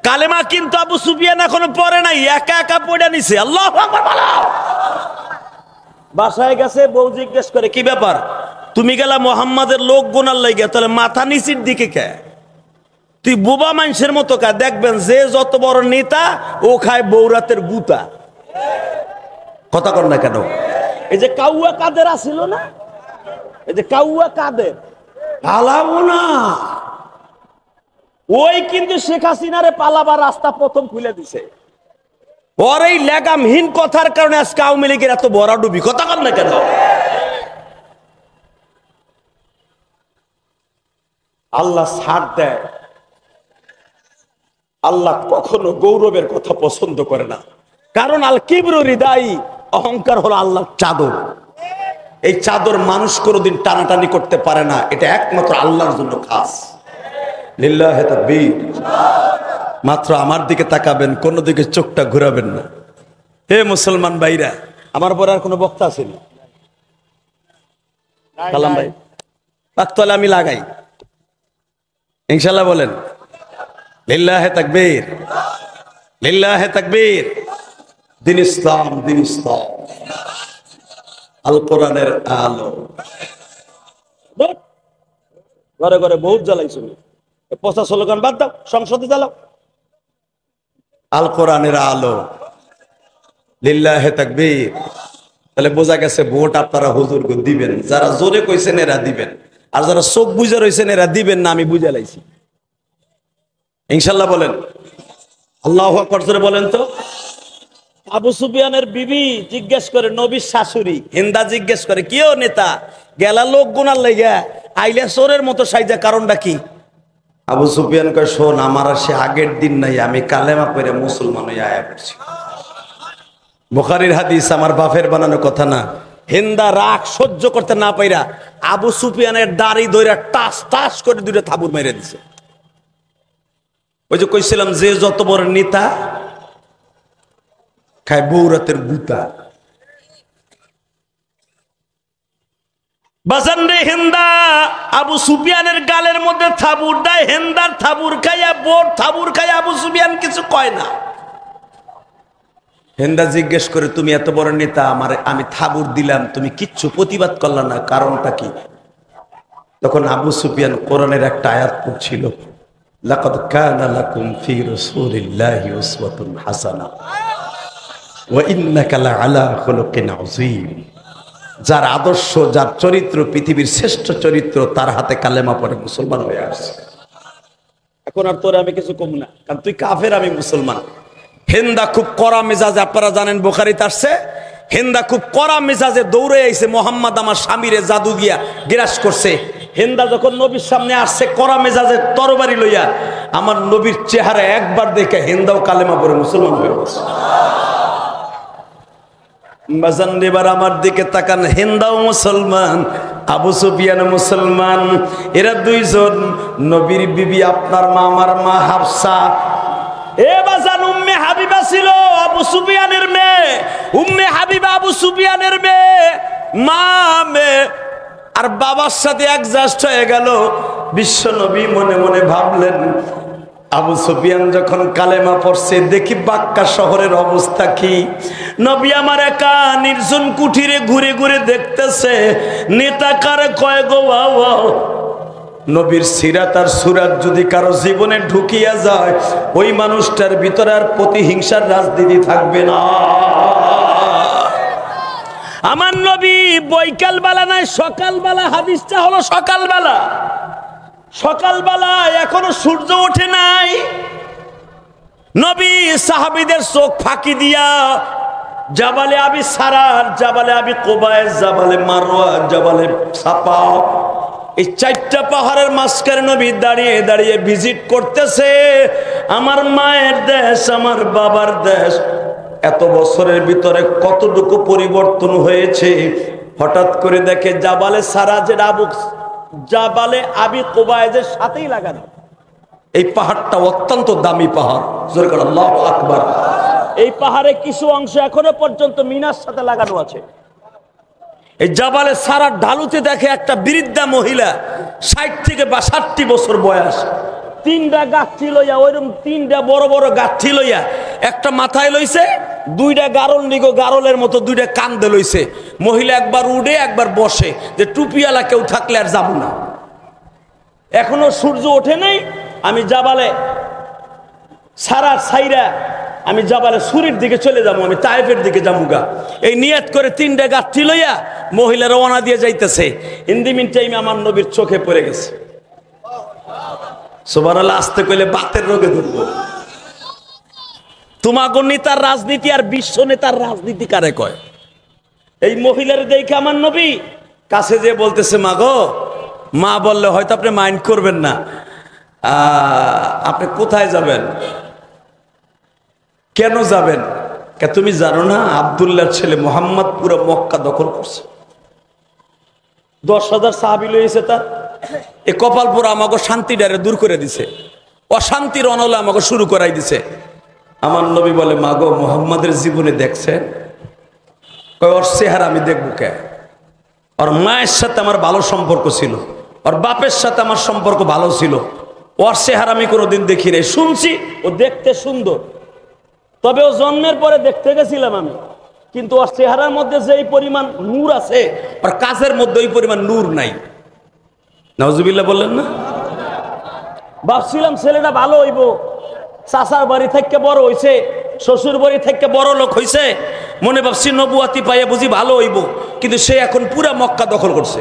কালেমা কিন্তু আবু সুফিয়ান এখনো পড়ে নাই, একা একা পড়ে নিছে। আল্লাহু আকবার বলো। বাসায় গেছে, বউ জিজ্ঞেস করে কি ব্যাপার, তুমি গেলা মুহাম্মাদের লোক গোনার লাগিয়া, তাহলে মাথা নিচের দিকে কে? তুই বোবা মানুষের মতো কা? দেখবেন যে যত বড় নেতা ও খায় বৌরাতের গুতা। কথা কর না কেন? এই যে কাউয়া কাদের আসিল না, এই যে কাউয়া কাদের পালাবো না, ওই কিন্তু শেখ হাসিনারে পালাবার রাস্তা প্রথম খুলে দিছে। ওর এই লেগামহীন কথার কারণে আজকে আওয়ামী লীগের এত বড় ডুবি। কথা কর না কেন? আল্লাহ ছাড় দেয়, আল্লাহ কখনো গৌরবের কথা পছন্দ করে না। কারণ আল কিবরু রিদাই, অহংকার হলো আল্লাহর চাদর। এই চাদর মানুষ কোনোদিন টানাটানি করতে পারে না, এটা একমাত্র আল্লাহর জন্য খাস। লিল্লাহি তাকবীর। মাত্র আমার দিকে তাকাবেন, কোন দিকে চোখটা ঘুরাবেন না। হে মুসলমান ভাইরা, আমার পরে আর কোনো বক্তা আছে না? সালাম ভাই, তাহলে আমি লাগাই ইনশাল্লাহ, বলেন লিল্লাহি তাকবীর, লিল্লাহি তাকবীর। দিন ইসলাম, দিন ইসলাম, আল কোরআনের আলো। ঘরে ঘরে বহুত জ্বালাইছো, পচা স্লোগান বাদ দাও, সংসদে জ্বালাও। আল কোরআনের আলো, লিল্লাহি তাকবীর। তাহলে বোঝা গেছে ভোট আপনারা হুজুরকে দিবেন, যারা জোরে কইছেন এরা দিবেন, আর যারা চোখ বুঝে রয়েছেন এরা দিবেন না, আমি বুঝে লাইছি ইনশাল্লাহ। বলেন আল্লাহু আকবার জোরে বলেন তো। আবু সুফিয়ানের বিবি জিজ্ঞেস করে, নবীর শাশুড়ি হিন্দা জিজ্ঞেস করে, কিও নেতা গেলা লোক গুনার লাইগা আইলে চোরের মতো সাইজা, কারণটা কি? আবু সুফিয়ান কয়, শোন, আমার আর সে আগের দিন নাই, আমি কালেমা পড়ে মুসলমান হয়ে আয়া পড়ছি। বুখারীর হাদিস, আমার বাপের বানানো কথা না। হিন্দা রাগ সহ্য করতে না পাইরা আবু সুফিয়ানের দাড়ি ধইরা টাস টাস করে দুইটা থাবুর মেরে দিছে। ওই যে কইছিলাম, যে যত বড় নেতা খায় বৌরাতের গুতা। বাজান রে, হিন্দা আবু সুফিয়ানের গালের মধ্যে থাবুর দেয়, হিন্দার থাবুর খাইয়া বোর থাবুর খাইয়া আবু সুফিয়ান কিছু কয় না। হিন্দা জিজ্ঞেস করে, তুমি এত বড় নেতা, আমি থাবুর দিলাম, তুমি কিচ্ছু প্রতিবাদ করলা না, কারণটা কি? তখন আবু সুফিয়ান কোরআনের একটা আয়াত পড়ছিল, লাকাদ কানা লাকুম ফি রাসূলিল্লাহি উসওয়াতুন হাসানাহ ওয়া ইন্নাকা লাআলা খুলুকিন আযীম। যার আদর্শ, যার চরিত্র পৃথিবীর শ্রেষ্ঠ চরিত্র, তার হাতে কালেমা পড়ে মুসলমান হয়ে আসছে। এখন আর তোরে আমি কিছু কম না, কারণ তুই কাফের, আমি মুসলমান। হিন্দা খুব কড়া মেজাজে, আপনারা জানেন বুখারীতে আসছে, হিন্দা খুব কড়া মেজাজে দৌড়ে আইছে, মোহাম্মদ আমার স্বামীরে জাদু দিয়া গ্রাস করছে। হিন্দা যখন নবীর সামনে আসছে কড়া মেজাজে তরবারি লইয়া, আমার নবীর চেহারা একবার দেখে হিন্দাও কালেমা পড়ে মুসলমান হয়ে গেছে। এবার আমার দিকে তাকান, হিন্দাও মুসলমান, আবু সুফিয়ান মুসলমান। এরা দুইজন নবীর বিবি, আপনার মা আমার মা হাফসা। এ বাজান, উম্মে হাবিবা ছিল আবু সুফিয়ানের মেয়ে, উম্মে হাবিবা আবু সুফিয়ানের মেয়ে, মা মেয়ে, আর বাবার সাথে অ্যাডজাস্ট হয়ে গেল। বিশ্ব নবী মনে মনে ভাবলেন, আবু সুফিয়ান যখন কালেমা পড়ছে, দেখি বাক্কা শহরের অবস্থা কি। নবী আমার একা নির্জন কুঠিরে ঘুরে ঘুরে দেখতেছে, নেতা কারে কয় গো বাবা। নবীর সিরাত আর সুরাত যদি কারো জীবনে ঢুকিয়া যায়, ওই মানুষটার ভিতরে আর প্রতিহিংসার রাজনীতি থাকবে না। আমার নবী বৈকাল বেলা নাই, সকালবেলা, হাদিসটা হলো সকালবেলা। সকালবেলা এখনো সূর্য ওঠে নাই, নবী সাহাবীদের চোখ ফাঁকি দিয়া জাবালে আবি সারার, জাবালে আবি কোবায়, জাবালে মারওয়া, জাবালে সাপা, এই 4টা পাহাড়ের মাঝখানে নবী দাঁড়িয়ে দাঁড়িয়ে ভিজিট করতেছে। আমার মায়ের দেশ, আমার বাবার দেশ, এত বছরের ভিতরে কতটুকু পরিবর্তন হয়েছে। হঠাৎ করে দেখে জাবালে সারা, যে জাবালে আবি কোবায়ের সাথেই লাগানো এই পাহাড়টা অত্যন্ত দামি পাহাড়। জোরে করে আল্লাহু আকবার। এই পাহাড়ে কিছু অংশ এখনো পর্যন্ত মিনার সাথে লাগানো আছে। এই জাবালে সারা ঢালুতে দেখে একটা বৃদ্ধা মহিলা, 60 থেকে 62 বছর বয়স, 3টা গাঠি লইয়া, ওইরকম 3টা বড় বড় গাঠি লইয়া, একটা মাথায় লইছে, 2টা গারল নিগো গারলের মতো 2টা কান্দে লইছে। মহিলা একবার উঠে একবার বসে, যে টুপিওয়ালা কেউ থাকলে আর যাবো না। এখনো সূর্য ওঠে নাই, আমি জাবালে সারা ছাইরা আমি জাবালে সুরির দিকে চলে যাবো, আমি তায়েফের দিকে যাবো। এই নিয়ত করে 3টা গাঠি লইয়া মহিলা রওনা দিয়ে যাইতেছে। ইন দি মিন টাইমে আমার নবীর চোখে পড়ে গেছে। সুবহানাল্লাহ। আসতে কইলে বাতের রোগে ধরবো। তোমাগো নেতার রাজনীতি আর বিশ্ব নেতার রাজনীতি কারে কয়? এই মহিলার দেখে আমার নবী কাছে যে বলতেছে, মা গো, মা বললে হয়তো আপনি মাইন্ড করবেন না, আপনি কোথায় যাবেন, কেন যাবেন? তুমি জানো না আব্দুল্লাহর ছেলে মুহাম্মদ পুরো মক্কা দখল করছে, 10,000 সাহাবী লইছে তার। এ কপাল পুরো আমাকে শান্তিটারে দূর করে দিছে, অশান্তির অনলে আমাকে শুরু করাই দিছে। আমার নবী বলে, মা গো, মুহাম্মাদের জীবনে দেখছেন? ওর চেহারা আমি দেখবো কে? ওর মায়ের সাথে আমার ভালো সম্পর্ক ছিল, ওর বাপের সাথে আমার সম্পর্ক ভালো ছিল, ওর চেহারা আমি কোনোদিন দেখি নাই। শুনছি ও দেখতে সুন্দর, তবে ও জন্মের পরে দেখতে গেছিলাম আমি, কিন্তু ওর চেহারার মধ্যে যে পরিমাণ নূর আছে, ওর কাজের মধ্যে ওই পরিমাণ নূর নাই। নাউজুবিল্লাহ বললেন না? ভাবছিলাম ছেলেটা ভালো হইব, চাচার বাড়ি থেকে বড় হইছে, শ্বশুর বাড়ি থেকে বড় লোক হইছে, মনে ভাবছি নবুয়াতি পাইয়া বুঝি ভালো হইব, কিন্তু সে এখন পুরা মক্কা দখল করছে।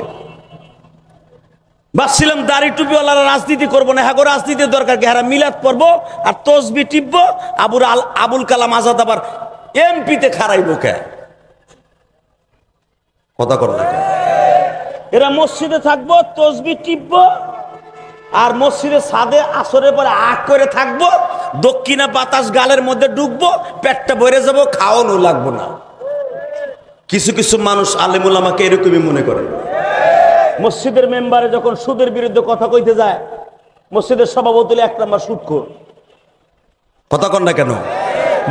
ভাবছিলাম দাড়ি টুপিওয়ালারা রাজনীতি করবো না, হ্যাঁ রাজনীতির দরকার কি, হ্যাঁ মিলাদ পড়বো আর তসবি টিপবো, আবুল কালাম আজাদ আবার এমপিতে খারাইব কে? কথা কর না। এরা মসজিদে থাকবো, তসবি টিপবো, আর মসজিদে ছাদে আসরের পরে আগ করে থাকবো, দক্ষিণা বাতাস গালের মধ্যে ঢুকবো, পেটটা ভরে যাবো, খাওয়ানো লাগবো না। কিছু কিছু মানুষ আলেমুল আমাকে এরকমই মনে করে। মসজিদের মেম্বারে যখন সুদের বিরুদ্ধে কথা কইতে যায়, মসজিদের সভাপতি 1 নম্বর সুদখোর। কথা কন না কেন?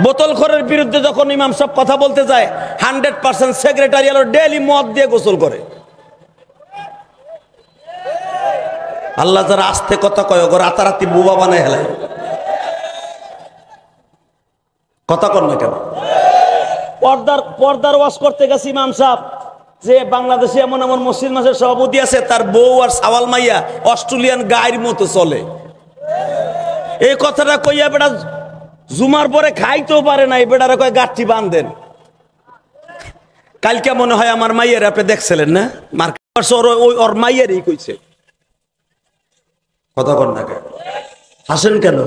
বোতলখোরের বিরুদ্ধে যখন ইমাম সাহেব কথা বলতে যায়, 100% সেক্রেটারিয়াল ডেইলি মদ দিয়ে গোসল করে। আল্লাহ যারা আস্তে কথা কয়, ওগো রাতারাতি বোবা বানায় হেলায়। কথা কন না কেন? পর্দার ওয়াজ করতে গেছে ইমাম সাহেব, যে বাংলাদেশে এমন এমন মসজিদ মাসের সভাপতি আছে, তার বউ আর সাওয়াল মাইয়া অস্ট্রেলিয়ান গায়ের মতো চলে। এই কথাটা কইয়া বেটা জুমার পরে খাইতেও পারে নাই, বেটারা কয় গাঠি বাঁধেন। কালকে মনে হয় আমার মাইয়ের আপনি দেখছিলেন না, ওর মাইয়েরই কইছে। কথা কন না কেন? হাসেন কেন?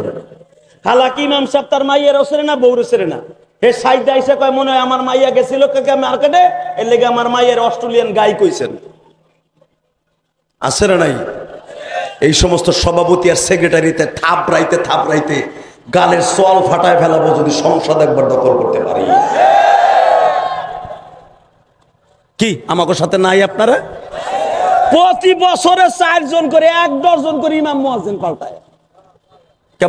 হালাকি ইমাম সাহেব তার মাইয়ের ওসরে না, বউর ওসরে না, হে সাইড আইসা কয় মনে হয় আমার মাইয়া গেছিল মার্কেটে, এর লেগে আমার মাইয়ের অস্ট্রেলিয়ান গাই কইছেন। আছে না নাই? এই সমস্ত সভাপতি আর সেক্রেটারিতে থাপড়াইতে গালের সোয়াল ফাটায় ফেলাবো যদি সংসদ একবার দখল করতে পারি। কি আমাকে সাথে নাই আপনারা? প্রতি বছরে 4 জন করে, 1 ডজন করে ইমাম মুয়াজ্জিন পাল্টায়।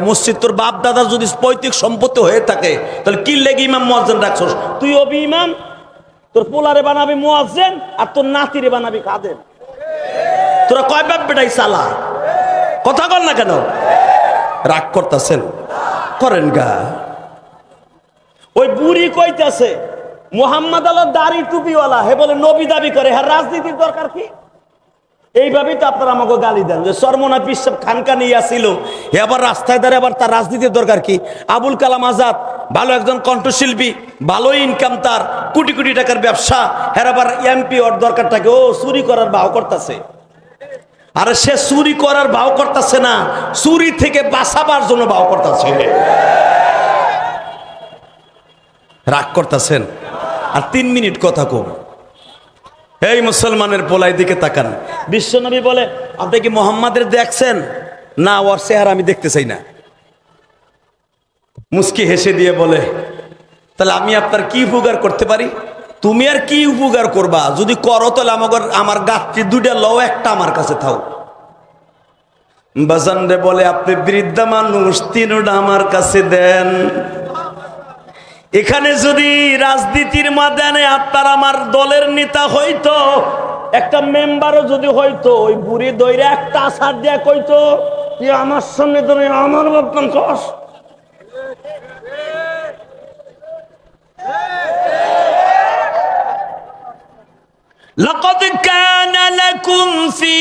মসজিদ তোর বাপ দাদার যদি পৈতৃক সম্পত্তি হয়ে থাকে, তাহলে কি লেগে ইমাম মুয়াজ্জিন রাখছস? তুই হবি ইমাম, তোর পোলারে বানাবি মুয়াজ্জিন, আর তোর নাতিরে বানাবি কাদের। তোরা কয় বাপ বেটাই চালা? কথা বল না কেন? রাগ করতেছেন? করেন গা। ওই বুড়ি কইতাছে মুহাম্মদ আল্লাহ দাড়ি টুপিওয়ালা, হে বলে নবী দাবি করে, হ্যাঁ রাজনীতির দরকার কি? এইভাবেই তো আপনারা আমাকে গালি দেন যে সরমনা পিসব খানকা নিয়ে আসছিল, হে আবার রাস্তায় দাঁড়িয়ে আবার তার রাজনীতির দরকার কি? আবুল কালাম আজাদ ভালো একজন কণ্ঠশিল্পী, ভালো ইনকাম, তার কোটি কোটি টাকার ব্যবসা, হ্যাঁ আবার এমপি, ওর দরকারটাকে ও চুরি করার ভাও করতেছে। আরে সে চুরি করার ভাও করতেছে না, চুরি থেকে বাঁচাবার জন্য ভাও করতেছে। রাগ করতেছেন? আর 3 মিনিট কথা কম। এই মুসলমানের পোলাই দিকে তাকান। বিশ্বনবী বলে, আপনি কি মোহাম্মদের দেখছেন? না, ওর চেহারা আমি দেখতে চাই না। মুস্কি হেসে দিয়ে বলে, তাহলে আমি আপনার কি উপকার করতে পারি? তুমি আর কি উপকার করবা? যদি করো তাহলে আমার গাছটি 2টা লও, একটা আমার কাছে থাও। বাজান রে বলে, আপনি বৃদ্ধা মানুষ, 3টা আমার কাছে দেন। এখানে যদি রাজনীতির ময়দানে আপনার আমার দলের নেতা হইতো, একটা মেম্বারও যদি হইতো, ওই বুড়ি দইরে একটা আছাড় দিয়া কইতো যে আমার সামনে ধরে আমার বদনাম কস। লাকাদ কানা লাকুম ফি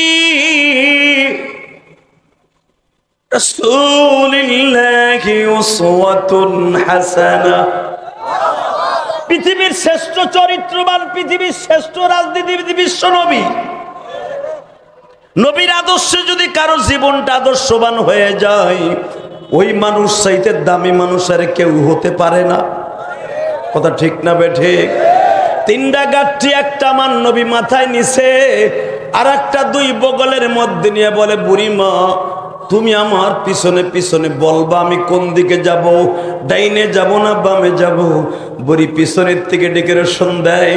রাসূলিল্লাহি উসওয়াতুন হাসানাহ। পৃথিবীর শ্রেষ্ঠ চরিত্রবান, পৃথিবীর শ্রেষ্ঠ রাজনীতিবিদ বিশ্বনবী। নবীর আদর্শে যদি কারো জীবনটা আদর্শবান হয়ে যায়, ওই মানুষ চাইতে দামি মানুষ আর কেউ হতে পারে না। কথা ঠিক না বেঠিক? 3টা গাঠি একটা আমার নবী মাথায় নিছে, আর একটা 2 বগলের মধ্যে নিয়ে বলে, বুড়ি মা, তুমি আমার পিছনে পিছনে বলবা আমি কোন দিকে যাব, ডাইনে যাব না বামে যাব। বুড়ি পিছনের থেকে ডেকে রসুন দেয়।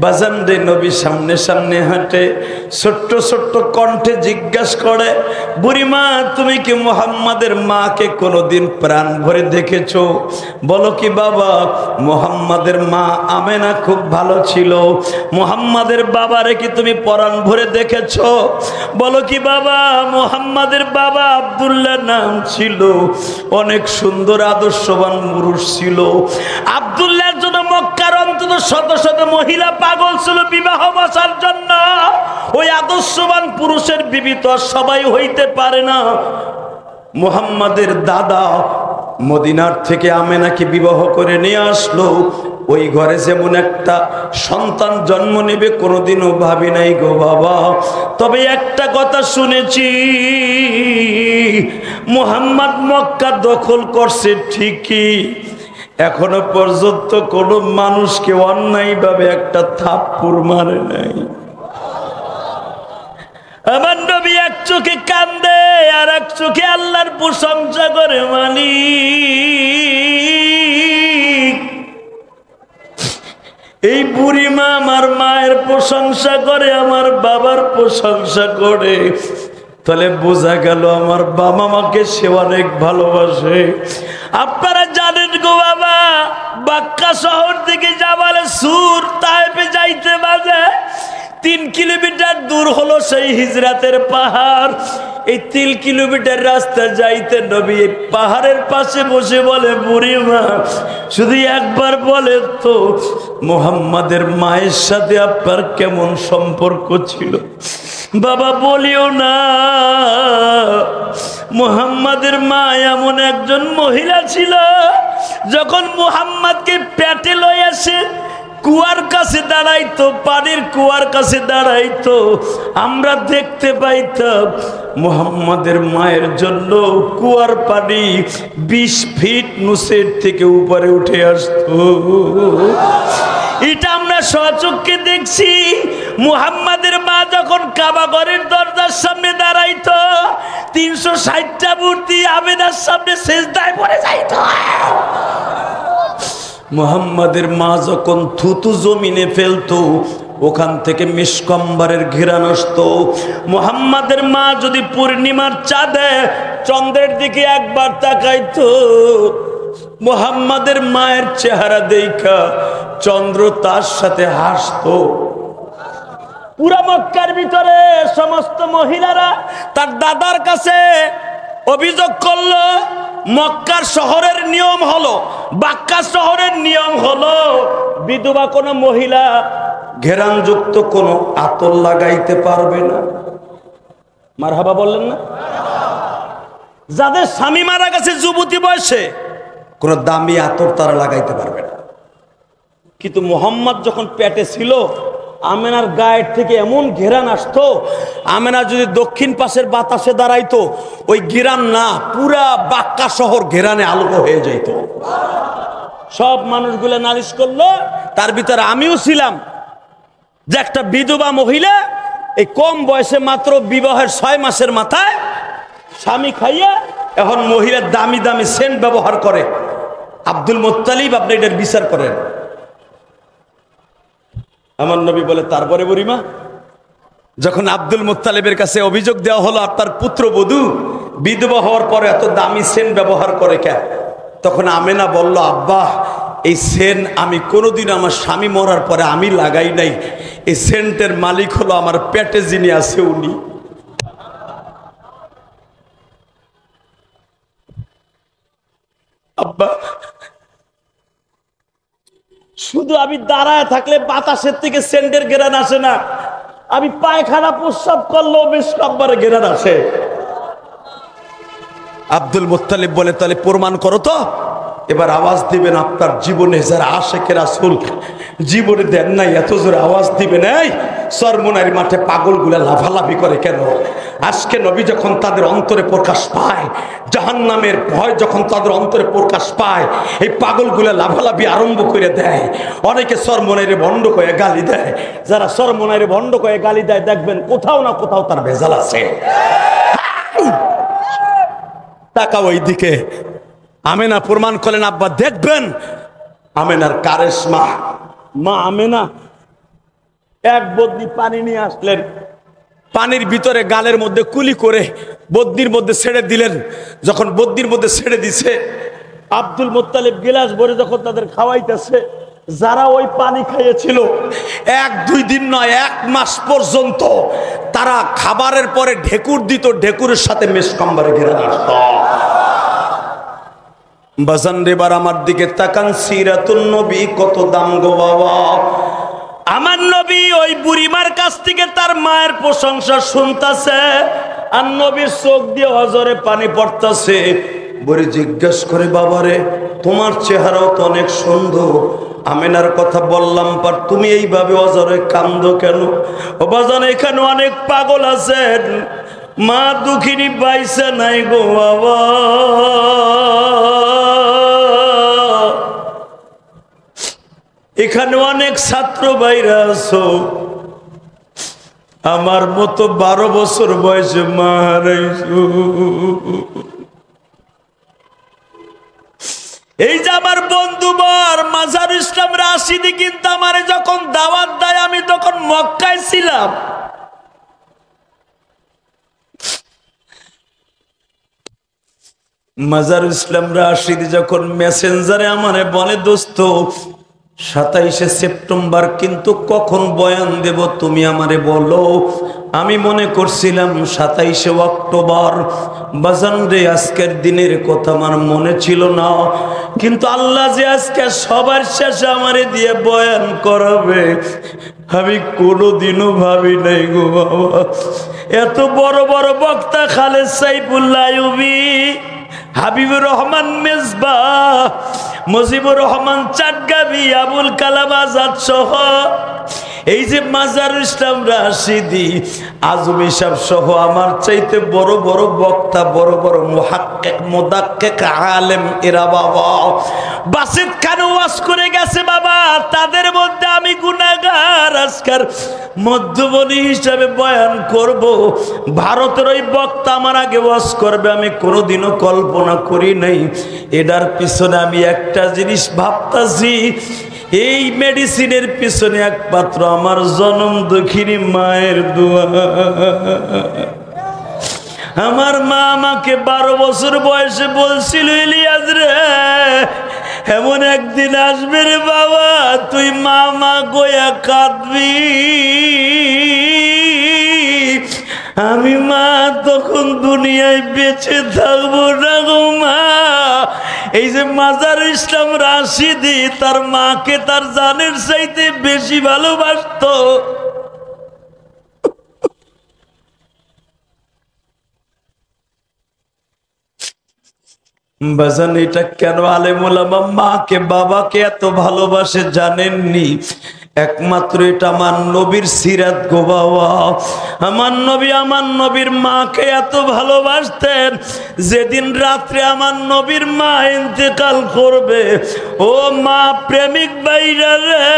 বাজান রে, নবী সামনে সামনে হাঁটে, ছোট্ট ছোট্ট কণ্ঠে জিজ্ঞাসা করে, বুড়ি মা, তুমি কি মুহাম্মাদের মাকে কোনোদিন প্রাণ ভরে দেখেছো? বলো কি বাবা, মুহাম্মাদের মা আমেনা খুব ভালো ছিল। মুহাম্মাদের বাবারে কি তুমি প্রাণ ভরে দেখেছো? বলো কি বাবা, মুহাম্মাদের বাবা আব্দুল্লাহ নাম ছিল, অনেক সুন্দর আদর্শবান পুরুষ ছিল। আব্দুল্লাহর জন্য মক্কার অন্তত শত শত মহিলা পাগল ছিল বিবাহ বসার জন্য। ওই আদর্শবান পুরুষের বিবি তো সবাই হইতে পারে না। মুহাম্মাদের দাদা মদিনার থেকে আমেনাকে বিবাহ করে নিয়ে আসলো। ওই ঘরে যেমন একটা সন্তান জন্ম নেবে কোনোদিনও ভাবি নাই গো বাবা। তবে একটা কথা শুনেছি, মুহাম্মদ মক্কা দখল করছে ঠিকই, এখনো পর্যন্ত কোনো মানুষকে অন্যায়ভাবে একটা থাপ্পড় মারে নাই। আমার নবী এক চোখে কান্দে আর এক চোখে আল্লাহর প্রশংসা করে। মালিক, এই বুড়ি মা আমার মায়ের প্রশংসা করে, আমার বাবার প্রশংসা করে, তাহলে বোঝা গেল আমার বাবা মাকে সে অনেক ভালোবাসে। আপনারা জানেন গো বাবা, বাক্কা শহর থেকে জাবালে সুর তায়েফে যাইতে বাজে 3 কিলোমিটার দূর হলো সেই হিজরাতের পাহাড়। এই 3 কিলোমিটার রাস্তা যাইতে নবী পাহাড়ের পাশে বসে বলে, বুড়ি মা, শুধু একবার বলে তো মুহাম্মাদের মায়ের সাথে আপনার কেমন সম্পর্ক ছিল? বাবা বলিও না, মুহাম্মাদের মা এমন একজন মহিলা ছিল, যখন মুহাম্মাদকে পেটে লয়ে আসে কুয়ার কাছে দাঁড়াইতো, পানির কুয়ার কাছে দাঁড়াইতো, আমরা দেখতে পাইতাম মুহাম্মাদের মায়ের জন্য কুয়ার পানি 20 ফিট নিচের থেকে উপরে উঠে আসতো। এটা আমরা সচক্ষে দেখছি। মুহাম্মাদের মা যখন কাবা ঘরের দরজার সামনে দাঁড়াইতো, 360টা মূর্তি আমেনার সামনে সিজদায় পড়ে যাইতো। মুহাম্মাদের মা যখন থুতু জমিনে ফেলতো, ওখান থেকে মিসকম্বরের ঘিরান আসতো। মুহাম্মাদের মা যদি পূর্ণিমার চাঁদে চন্দ্রের দিকে একবার তাকাইতো, মুহাম্মাদের মায়ের চেহারা দেখা চন্দ্র তার সাথে হাসতো। পুরা মক্কার ভিতরে সমস্ত মহিলারা তার দাদার কাছে অভিযোগ করলো, মক্কার শহরের নিয়ম হলো, বাক্কা শহরের নিয়ম হলো, বিধবা কোনো মহিলা ঘেরানযুক্ত কোনো আতর লাগাইতে পারবে না। মারহাবা বললেন না? যাদের স্বামী মারা গেছে যুবতী বয়সে, কোনো দামি আতর তারা লাগাইতে পারবে না। কিন্তু মুহাম্মদ যখন পেটে ছিল, আমেনার গায়ের থেকে এমন ঘেরান আসতো, আমেনা যদি দক্ষিণ পাশের বাতাসে দাঁড়াইতো, ওই ঘেরান না পুরা বাক্কা শহর ঘেরানে আলোক হয়ে যাইত। সব মানুষগুলো নালিশ করলো, তার ভিতরে আমিও ছিলাম, যে একটা বিধবা মহিলা এই কম বয়সে মাত্র বিবাহের 6 মাসের মাথায় স্বামী খাইয়া এখন মহিলার দামি দামি সেন্ট ব্যবহার করে। আব্দুল মুত্তালিব, আপনি এটার বিচার করেন। আমার নবী বলে, তারপরে বুড়িমা, যখন আব্দুল মুত্তালিবের কাছে অভিযোগ দেওয়া হলো আপনার পুত্রবধূ বিধবা হওয়ার পরে এত দামি সেন্ট ব্যবহার করে কেন, তখন আমেনা বলল, আব্বা এই সেন্ট আমি কোনোদিন আমার স্বামী মরার পরে আমি লাগাই নাই, এই সেন্টের মালিক হলো আমার পেটে যিনি আছে উনি। আব্বা শুধু আমি দাঁড়ায় থাকলে বাতাসের থেকে সেন্টের ঘেরান আসে না, আমি পায়খানা প্রস্রাব করলেও বেশ কব্বারে ঘেরান আসে। আব্দুল মুত্তালিব বলে, তাহলে প্রমাণ করো তো। এবার আওয়াজ দিবেন, আপনার জীবনে যারা আশেকে রাসূল জীবনে দেন নাই এত জোরে আওয়াজ দিবেন। এই চরমোনাইর মাঠে পাগলগুলা লাফালাফি করে কেন? আজকে নবী যখন তাদের অন্তরে প্রকাশ পায়, জাহান্নামের ভয় যখন তাদের অন্তরে প্রকাশ পায়, এই পাগলগুলা লাফালাফি আরম্ভ করে দেয়। অনেকে চরমোনাইরে ভণ্ড কয়ে গালি দেয়। যারা চরমোনাইরে ভণ্ড কয়ে গালি দেয়, দেখবেন কোথাও না কোথাও তার ভেজাল আছে। তাকাও ওই দিকে। আমেনা প্রমাণ করলেন, আব্বা দেখবেন। আমেনার কারেশমা মা আমেনা এক বদ্নি পানি নিয়ে আসলেন, পানির ভিতরে গালের মধ্যে কুলি করে বদ্নির মধ্যে ছেড়ে দিলেন। যখন বদ্নির মধ্যে ছেড়ে দিছে, আব্দুল মুত্তালিব গিলাস ভরে যখন তাদের খাওয়াইতেছে, যারা ওই পানি খাইয়েছিল 1-2 দিন নয় 1 মাস পর্যন্ত তারা খাবারের পরে ঢেকুর দিত, ঢেকুরের সাথে মেশকাম্বারে ঘেরা আসত। বাজান রেবার আমার দিকে তাকান, সিরাতুন নবী কত দাম গো বাবা। আমার নবী ওই বুড়িমার কাছ থেকে তার মায়ের প্রশংসা শুনতাছে, আর নবীর চোখ দিয়ে অজরে পানি পড়তাছে। বুড়ি জিজ্ঞেস করে, বাবারে তোমার চেহারাও তো অনেক সুন্দর, আমেনার কথা বললাম, পার তুমি এইভাবে অজরে কান্দো কেন? ও বাজান, এখানে অনেক পাগল আছেন, মা দুঃখিনী পাইছে নাই গো বাবা। এখানে অনেক ছাত্র ভাইরা আছো, আমার মতো 12 বছর বয়সে মা হারাইছো। এই যে আমার বন্ধুবর মাজারুল ইসলাম রাশিদি কিন্তু আমারে যখন দাওয়াত দেয়, আমি তখন মক্কায় ছিলাম। মাজারুল ইসলাম রাশিদি যখন মেসেঞ্জারে আমারে বলে, দোস্ত 27শে সেপ্টেম্বর কিন্তু কখন বয়ান দেব তুমি আমারে বলো। আমি মনে করছিলাম 27শে অক্টোবর। বাজান রে, আজকের দিনের কথা আমার মনে ছিল না, কিন্তু আল্লাহ যে আজকে সবার শেষে আমারে দিয়ে বয়ান করাবে আমি কোনোদিনও ভাবি নাই গো বাবা। এত বড় বড় বক্তা খালেদ সাইফুল্লাহ আইয়ুবী, হাবিবুর রহমান মেজবাহ, মুজিবুর রহমান চাটগাবি, আবুল কালাম আজাদ সহ এই যে মাজারুল ইসলাম রাশিদি, আজমি সাহেব সহ আমার চাইতে বড় বড় বক্তা, বড় বড় মুহাক্কিক মুদাক্কিক আলেম এরা বাবা বাসিত খান ওয়াজ করে গেছে বাবা। তাদের মধ্যে আমি গুনাহগার, আজকের মধ্যবনী হিসাবে বয়ান করব। ভারতের ওই বক্তা আমার আগে ওয়াজ করবে, আমি কোনোদিনও কল্পনা করি নাই। এটার পিছনে আমি একটা জিনিস ভাবতাছি, এই মেডিসিনের পিছনে একমাত্র আমার জনম দুঃখিনী মায়ের দোয়া। আমার মা আমাকে 12 বছর বয়সে বলছিল, ইলিয়াস রে এমন একদিন আসবে রে বাবা, তুই মা মা গোয়া কাঁদবি। আমি মা তখন দুনিয়ায় বেঁচে থাকবো না গো মা। এই যে মাজারুল ইসলাম রাশিদি তার মাকে তার জানের চাইতে বেশি ভালোবাসতো। বাজান এটা কেন আলেম ওলামা মাকে বাবাকে এত ভালোবাসে জানেননি? একমাত্র এটা আমার নবীর সিরাত গো বাবা। আমার নবী আমার নবীর মাকে এত ভালোবাসতেন, যেদিন রাত্রে আমার নবীর মা ইন্তেকাল করবে, ও মা প্রেমিক বাইরা রে,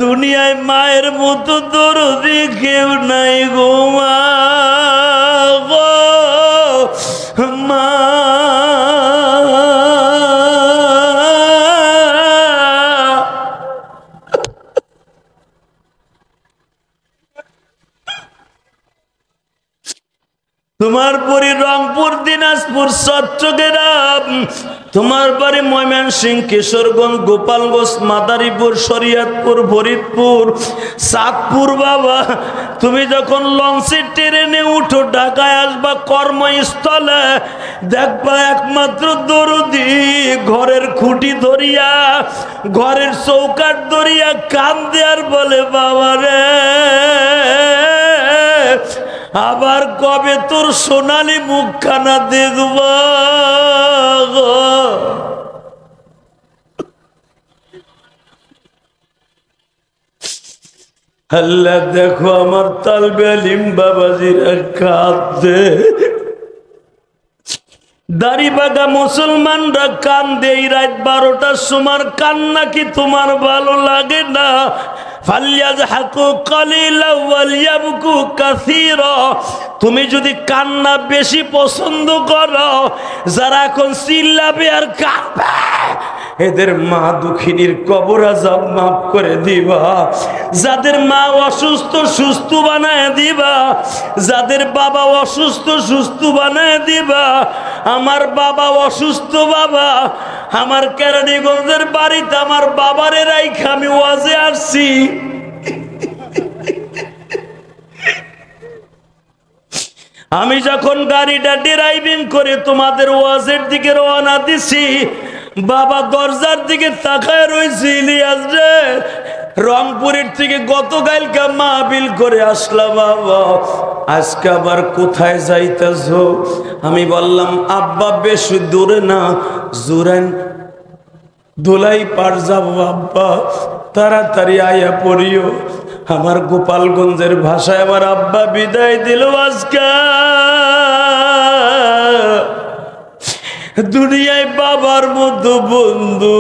দুনিয়ায় মায়ের মতো দরদি কেউ নাই গো মা গো মা। তোমার বাড়ি রংপুর, দিনাজপুর, চট্টগ্রাম, তোমার বাড়ি ময়মনসিংহ, কিশোরগঞ্জ, গোপালগঞ্জ, মাদারীপুর, শরীয়তপুর, ফরিদপুর, চাঁদপুর। বাবা তুমি যখন লঞ্চে ট্রেনে উঠো ঢাকায় আসবা কর্মস্থলে, দেখবা একমাত্র দরদি ঘরের খুঁটি ধরিয়া, ঘরের চৌকাঠ ধরিয়া কান্দে আর বলে বাবা রে, আবার কবে তোর সোনালি মুখখানা দেখব। আল্লাহ দেখো আমার তালবে আলিম বাবাজিরা কাঁদে, দাড়িবাগা মুসলমানরা কান্দে। এই রাত 12টার সময় কান্না কি তোমার ভালো লাগে না? তুমি যদি কান্না বেশি পছন্দ করো, যারা এখন চিল্লাবে আর কাঁদবে, এদের মা দুঃখিনীর কবর আযাব মাফ করে দিবা। যাদের মা অসুস্থ সুস্থ বানায় দিবা, যাদের বাবা অসুস্থ সুস্থ বানায় দিবা। আমার বাবা অসুস্থ, বাবা আমার কেরানীগঞ্জের বাড়িতে আমার বাবারে রাইখা আমি ওয়াজে আসছি। আমি যখন গাড়িটা ড্রাইভিং করে তোমাদের ওয়াজের দিকে রওনা দিছি, বাবা দরজার দিকে তাকায় রয়েছে, ইলিয়াস রে রংপুরের থেকে গতকালকে মাহফিল করে আসলাম, বাবা আজকে আবার কোথায় যাইতেছ? আমি বললাম আব্বা বেশি দূরে না, জুরাইন ধুলাই পার যাবো আব্বা, তাড়াতাড়ি আয়া পড়িও। আমার গোপালগঞ্জের ভাষায় আমার আব্বা বিদায় দিল আজকে। দুনিয়ায় বাবার মতো বন্ধু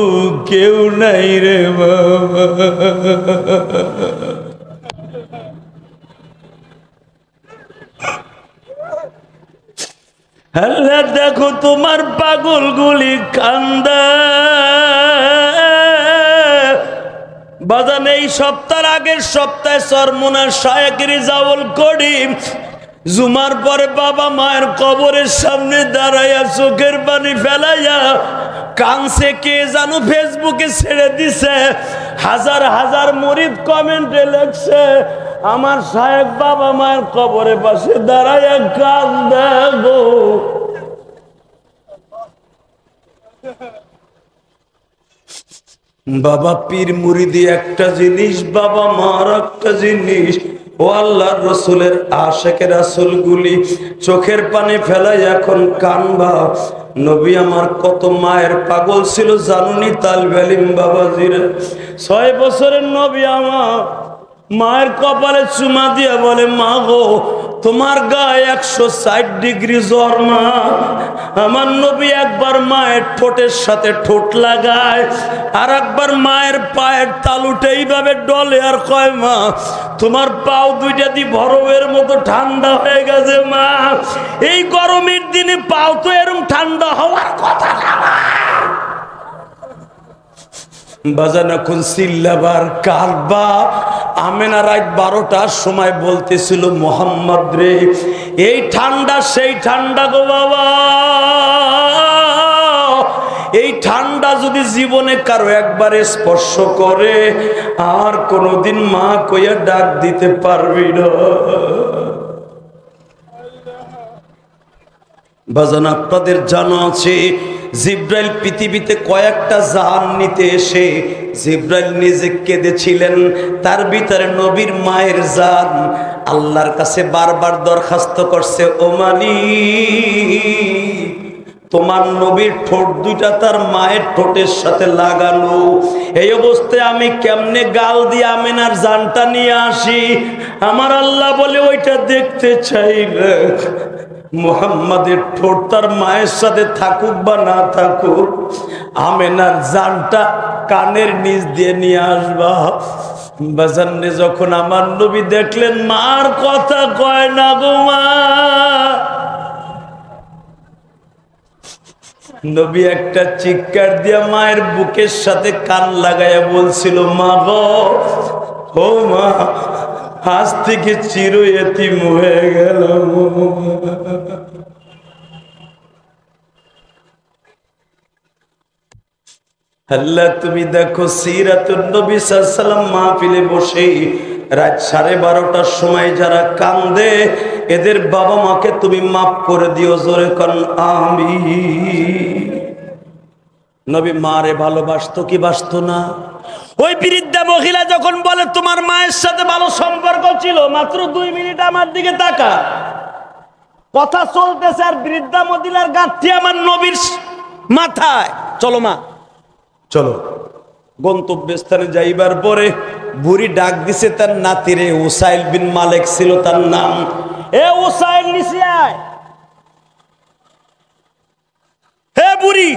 কেউ নাই রে বাবা। আল্লাহ দেখো তোমার পাগলগুলি কান্দা। বাজান এই সপ্তাহের আগের সপ্তাহে চরমোনার শায়েখ রিজাউল করিম জুমার পরে বাবা মায়ের কবরের সামনে দাঁড়াইয়া চোখের পানি ফেলাইয়া কানছে। কে জানো ফেসবুকে ছেড়ে দিছে, হাজার হাজার মুরিদ কমেন্টে লেখছে আমার শায়েখ বাবা মায়ের কবরের পাশে দাঁড়াইয়া কান্দে গো। বাবা পীর মুরিদি একটা জিনিস, বাবা মার একটা জিনিস। ও আল্লাহর রসুলের আশেকে রাসূলগুলি চোখের পানি ফেলাই এখন কানবা। নবী আমার কত মায়ের পাগল ছিল জানুনি তালবে আলিম বাবাজিরা। 6 বছরের নবী আমার মায়ের কপালে চুমা দিয়া বলে মা গো তোমার গায়ে 160 ডিগ্রি জ্বর মা। আমার নবী একবার মায়ের ঠোঁটের সাথে ঠোঁট লাগায়, আর একবার মায়ের পায়ের তালুটা এইভাবে ডলে আর কয় মা তোমার পাও দুইটা দি বরফের মতো ঠান্ডা হয়ে গেছে মা। এই গরমের দিনে পাও তো এরকম ঠান্ডা হওয়ার কথা না। বাজান এখন চিল্লাবার কারবা। আমেনা রাত 12টার সময় বলতেছিল মোহাম্মদ রে এই ঠান্ডা সেই ঠান্ডা গো বাবা, এই ঠান্ডা যদি জীবনে কারো একবারে স্পর্শ করে আর কোনোদিন মা কইয়া ডাক দিতে পারবি না। বাজান আপনাদের জানা আছে জিব্রাইল পৃথিবীতে কয়েকটা জান নিতে এসে জিব্রাইল নিজে কেঁদেছিলেন, তার ভিতরে নবীর মায়ের জান আল্লাহর কাছে বারবার দরখাস্ত করছে ও মালিক তোমার নবীর ঠোঁট দুইটা তার মায়ের ঠোঁটের সাথে লাগানো। এই অবস্থায় আমি কেমনে গাল দিয়ে আমেনার জানটা নিয়ে আসি? আমার আল্লাহ বলে ওইটা দেখতে চাই না। মুহাম্মাদের ঠোঁট তার মায়ের সাথে থাকুক বা না থাকুক, আমেনার জানটা কানের নিচ দিয়ে নিয়ে আসবা। বাজানে যখন আমার নবী দেখলেন মার কথা কয় না গো মা, নবী একটা চিৎকার দিয়া মায়ের বুকের সাথে কান লাগাইয়া বলছিল, মা গো, ও মা, আজ থেকে চির এতিম হয়ে গেলাম। আল্লাহ তুমি দেখো সিরাতুন নবী সাল্লাল্লাহু আলাইহি ওয়াসাল্লাম মাহফিলে বসে রাত 12:30টার সময় যারা কান্দে এদের বাবা মাকে তুমি মাফ করে দিও, জোরে কোন আমিন। নবী মারে ভালোবাসতো কি বাসতো না? ওই বৃদ্ধা মহিলা যখন বলে তোমার মায়ের সাথে ভালো সম্পর্ক ছিল, মাত্র 2 মিনিট আমার দিকে তাকা, কথা চলতেছে আর বৃদ্ধা মহিলার গাঁথি আমার নবীর মাথায়। চলো মা চলো। গন্তব্যস্থানে যাইবার পরে বুড়ি ডাক দিছে তার নাতিরে, উসাইল বিন মালিক ছিল তার নাম। এ উসাইল, নিচে আয়। হে বুড়ি,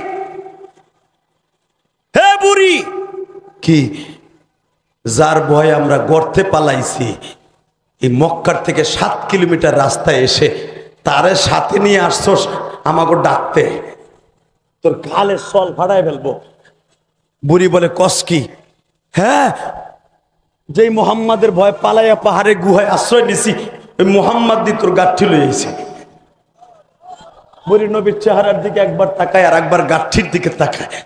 হে বুড়ি। কি? যার ভয়ে আমরা গর্তে পালাইছি, এই মক্কার থেকে 7 কিলোমিটার রাস্তায় এসে তারে সাথে নিয়ে আসছস আমাকে ডাকতে? তোর গালে সল ফাড়ায় ফেলবো। বুড়ি বলে, কস কি? হ্যাঁ, যেই মোহাম্মদের ভয় পালাইয়া পাহাড়ে গুহায় আশ্রয় নিছি, ওই মোহাম্মদ দি তোর গাঠি লইছে। বুড়ি নবীর চেহারার দিকে একবার তাকায় আর একবার গাঠির দিকে তাকায়,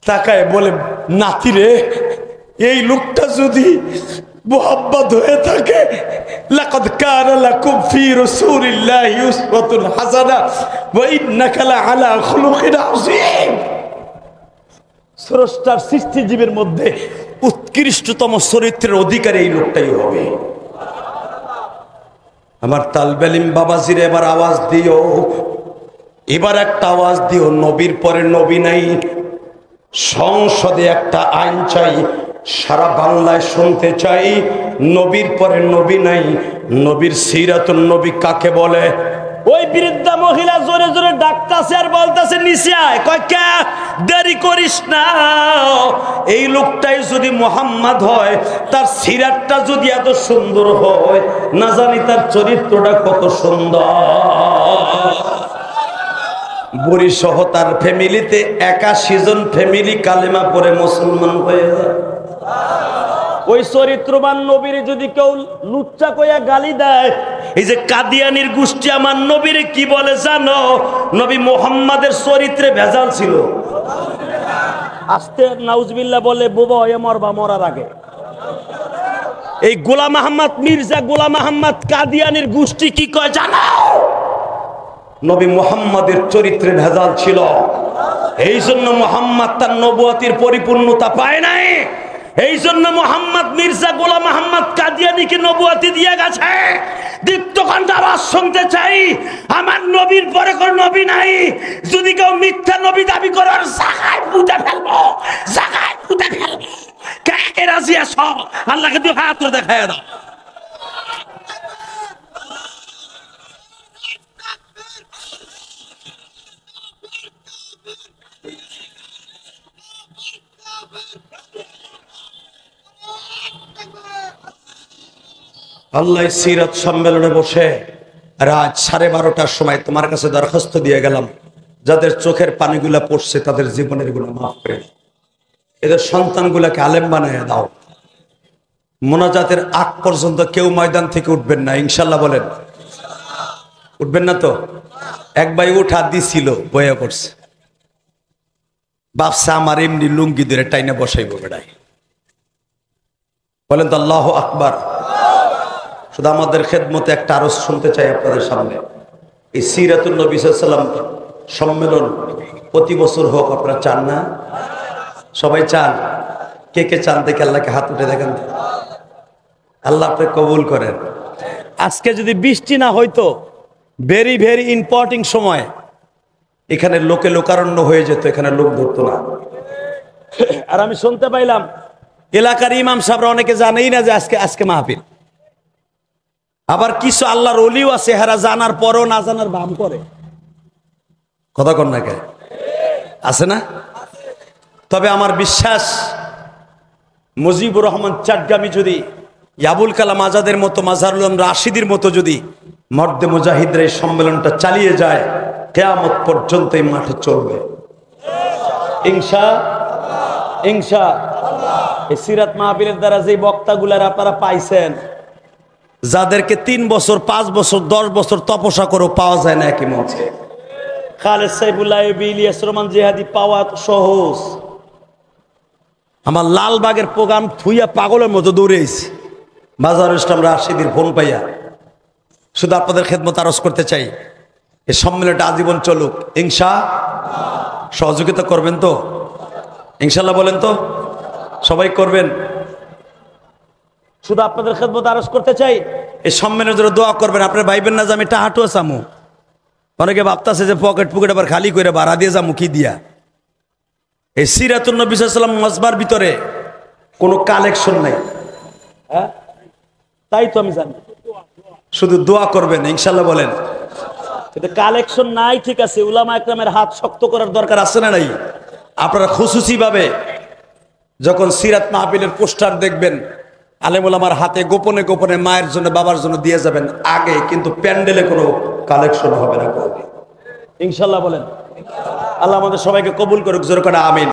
তাকায় বলে, নাতি রে, এই লোকটা যদি মুহাম্মদ হয়ে থাকে, লাকাদ কানা লাকুম ফি রাসূলিল্লাহি উসওয়াতুন হাসানাহ ওয়া ইন্নাকা লাআলা খুলুকিন আযীম। স্রষ্টার সৃষ্টিজীবের মধ্যে উৎকৃষ্টতম চরিত্রের অধিকারী এই লোকটাই হবে। আমার তালবেলিম বাবাজির এবার আওয়াজ দিও, এবার একটা আওয়াজ দিও, নবীর পরে নবী নাই। সংসদে একটা আইন চাই, সারা বাংলায় শুনতে চাই, নবীর পরে নবী নাই। নবীর সিরাতুন নবী কাকে বলে? ওই বৃদ্ধা মহিলা জোরে জোরে ডাকতাছে আর বলতাছে, নিচে আয়। কয় কে? দেরি করিস না। এই লোকটাই যদি মুহাম্মদ হয়, তার সিরাতটা যদি এত সুন্দর হয়, না জানি তার চরিত্রটা কত সুন্দর। বুড়ি সহ তার ফ্যামিলিতে 81 জন ফ্যামিলি কালেমা পড়ে মুসলমান হয়ে যায়। ওই চরিত্রবান নবীর যদি কেউ লুচ্চা কইয়া গালি দেয়, এই যে কাদিয়ানির গোষ্ঠী আমার নবীর কি বলে জানো? নবী মুহাম্মাদের চরিত্রে ভেজাল ছিল। আস্তে নাউজুবিল্লাহ বলে, বোবা হয়ে মরবা মরার আগে। এই গোলাম আহমদ মির্জা, গোলাম আহমদ কাদিয়ানির গোষ্ঠী কি কয় জানো? নবী মুহাম্মাদের চরিত্রে ভেজাল ছিল, এই জন্য মুহাম্মদ তার নবুয়তির পরিপূর্ণতা পায় নাই। এই জন্য মুহাম্মদ মির্জা গোলাম আহমদ কাদিয়ানিকে নবুয়তি দিয়ে গেছে। দীপ্ত কণ্ঠে আওয়াজ শুনতে চাই, আমার নবীর পরে কোনো নবী নাই। যদি কেউ মিথ্যা নবী দাবি করে, জায়গায় পুঁতে ফেলবো, জায়গায় পুঁতে ফেলবো। কে রাজি আছো? আল্লাহকে দিয়ে হাত দেখায় দাও। আল্লাহ সিরাত সম্মেলনে বসে রাত 12:30টার সময় তোমার কাছে দরখাস্ত দিয়ে গেলাম, যাদের চোখের পানিগুলা পড়ছে তাদের জীবনের গুলো মাফ করে দাও, এদের সন্তানগুলাকে আলেম বানাইয়া দাও। মোনাজাতের আগ পর্যন্ত কেউ ময়দান থেকে উঠবেন না, ইনশাল্লাহ বলেন। উঠবেন না তো? এক ভাই উঠা দিছিল, বয়া করছে, বাপসা আমার এমনি লুঙ্গি ধরে টাইনে বসাইব বেড়াই। বলেন তো আল্লাহু আকবার। শুধু আমাদের খেদমতে একটা আরজ শুনতে চাই আপনাদের সামনে। এই সিরাতুন নবী সাল্লাল্লাহু আলাইহি ওয়াসাল্লাম সম্মেলন প্রতি বছর হোক, আপনারা চান না? সবাই চান? কে কে চান দেখে আল্লাহকে হাত উঠে দেখেন। আল্লাহ আপনি কবুল করেন। আজকে যদি বৃষ্টি না হইতো, ভেরি ভেরি ইম্পর্টেন্ট সময়, এখানে লোকে লোকারণ্য হয়ে যেত, এখানে লোক ধরতো না। আর আমি শুনতে পাইলাম এলাকার ইমাম সাহেবরা অনেকে জানেই না যে আজকে মাহফিল। আবার কিছু আল্লাহর ওলিও আছে হেরা জানার পরও না জানার ভান করে। কথা কন না কে আছে না? তবে আমার বিশ্বাস মুজিবুর রহমান চাটগামি যদি আবুল কালাম আজাদের মতো, মাজারুল আলম রাশিদির মতো যদি মর্দে মুজাহিদের এই সম্মেলনটা চালিয়ে যায়, কিয়ামত পর্যন্ত এই মাঠে চলবে ইনশা। এই সিরাত মাহফিলের দ্বারা যে বক্তাগুলার আপনারা পাইছেন, যাদেরকে 3 বছর 5 বছর 10 বছর তপস্যা করে পাওয়া যায় না একই মঞ্চে, খালেদ সাইফুল্লাহ, ইলিয়াস রহমান জিহাদি পাওয়া সহজ। আমার লালবাগের প্রোগ্রাম থুইয়া পাগলের মতো দৌড়েছি মাজারুল ইসলাম রাশিদির ফোন পাইয়া। শুধু আপনাদের খেদমত আরজ করতে চাই, এই সম্মেলনটা আজীবন চলুক ইনশা। সহযোগিতা করবেন তো ইনশাল্লাহ? বলেন তো সবাই করবেন? শুধু আপনাদের খেদমত আরজ করতে চাই, এই সম্মেলনের জন্য দোয়া করবেন। আপনারা ভাইবেন না যে আমি টাহাটু আসামু। অনেকে ভাবতেছে যে পকেট আবার খালি করে ভাড়া দিয়ে যাবো কি দিয়া। এই সিরাতুন নবী সাল্লাল্লাহু আলাইহি ওয়াসাল্লাম মজবার ভিতরে কোনো কালেকশন নাই, হ্যাঁ তাই তো আমি জানি। শুধু দোয়া করবেন ইনশাল্লাহ। বলেন কিন্তু কালেকশন নাই, ঠিক আছে, উলামা একরামের হাত শক্ত করার দরকার আছে না নাই? আপনারা খুশুসি ভাবে যখন সিরাত মাহফিলের পোস্টার দেখবেন, আলেম উলামার হাতে গোপনে গোপনে মায়ের জন্য বাবার জন্য দিয়ে যাবেন আগে, কিন্তু প্যান্ডেলে কোনো কালেকশন হবে না ইনশাল্লাহ। বলেন আল্লাহ আমাদের সবাইকে কবুল করুক, জোরে করে আমিন।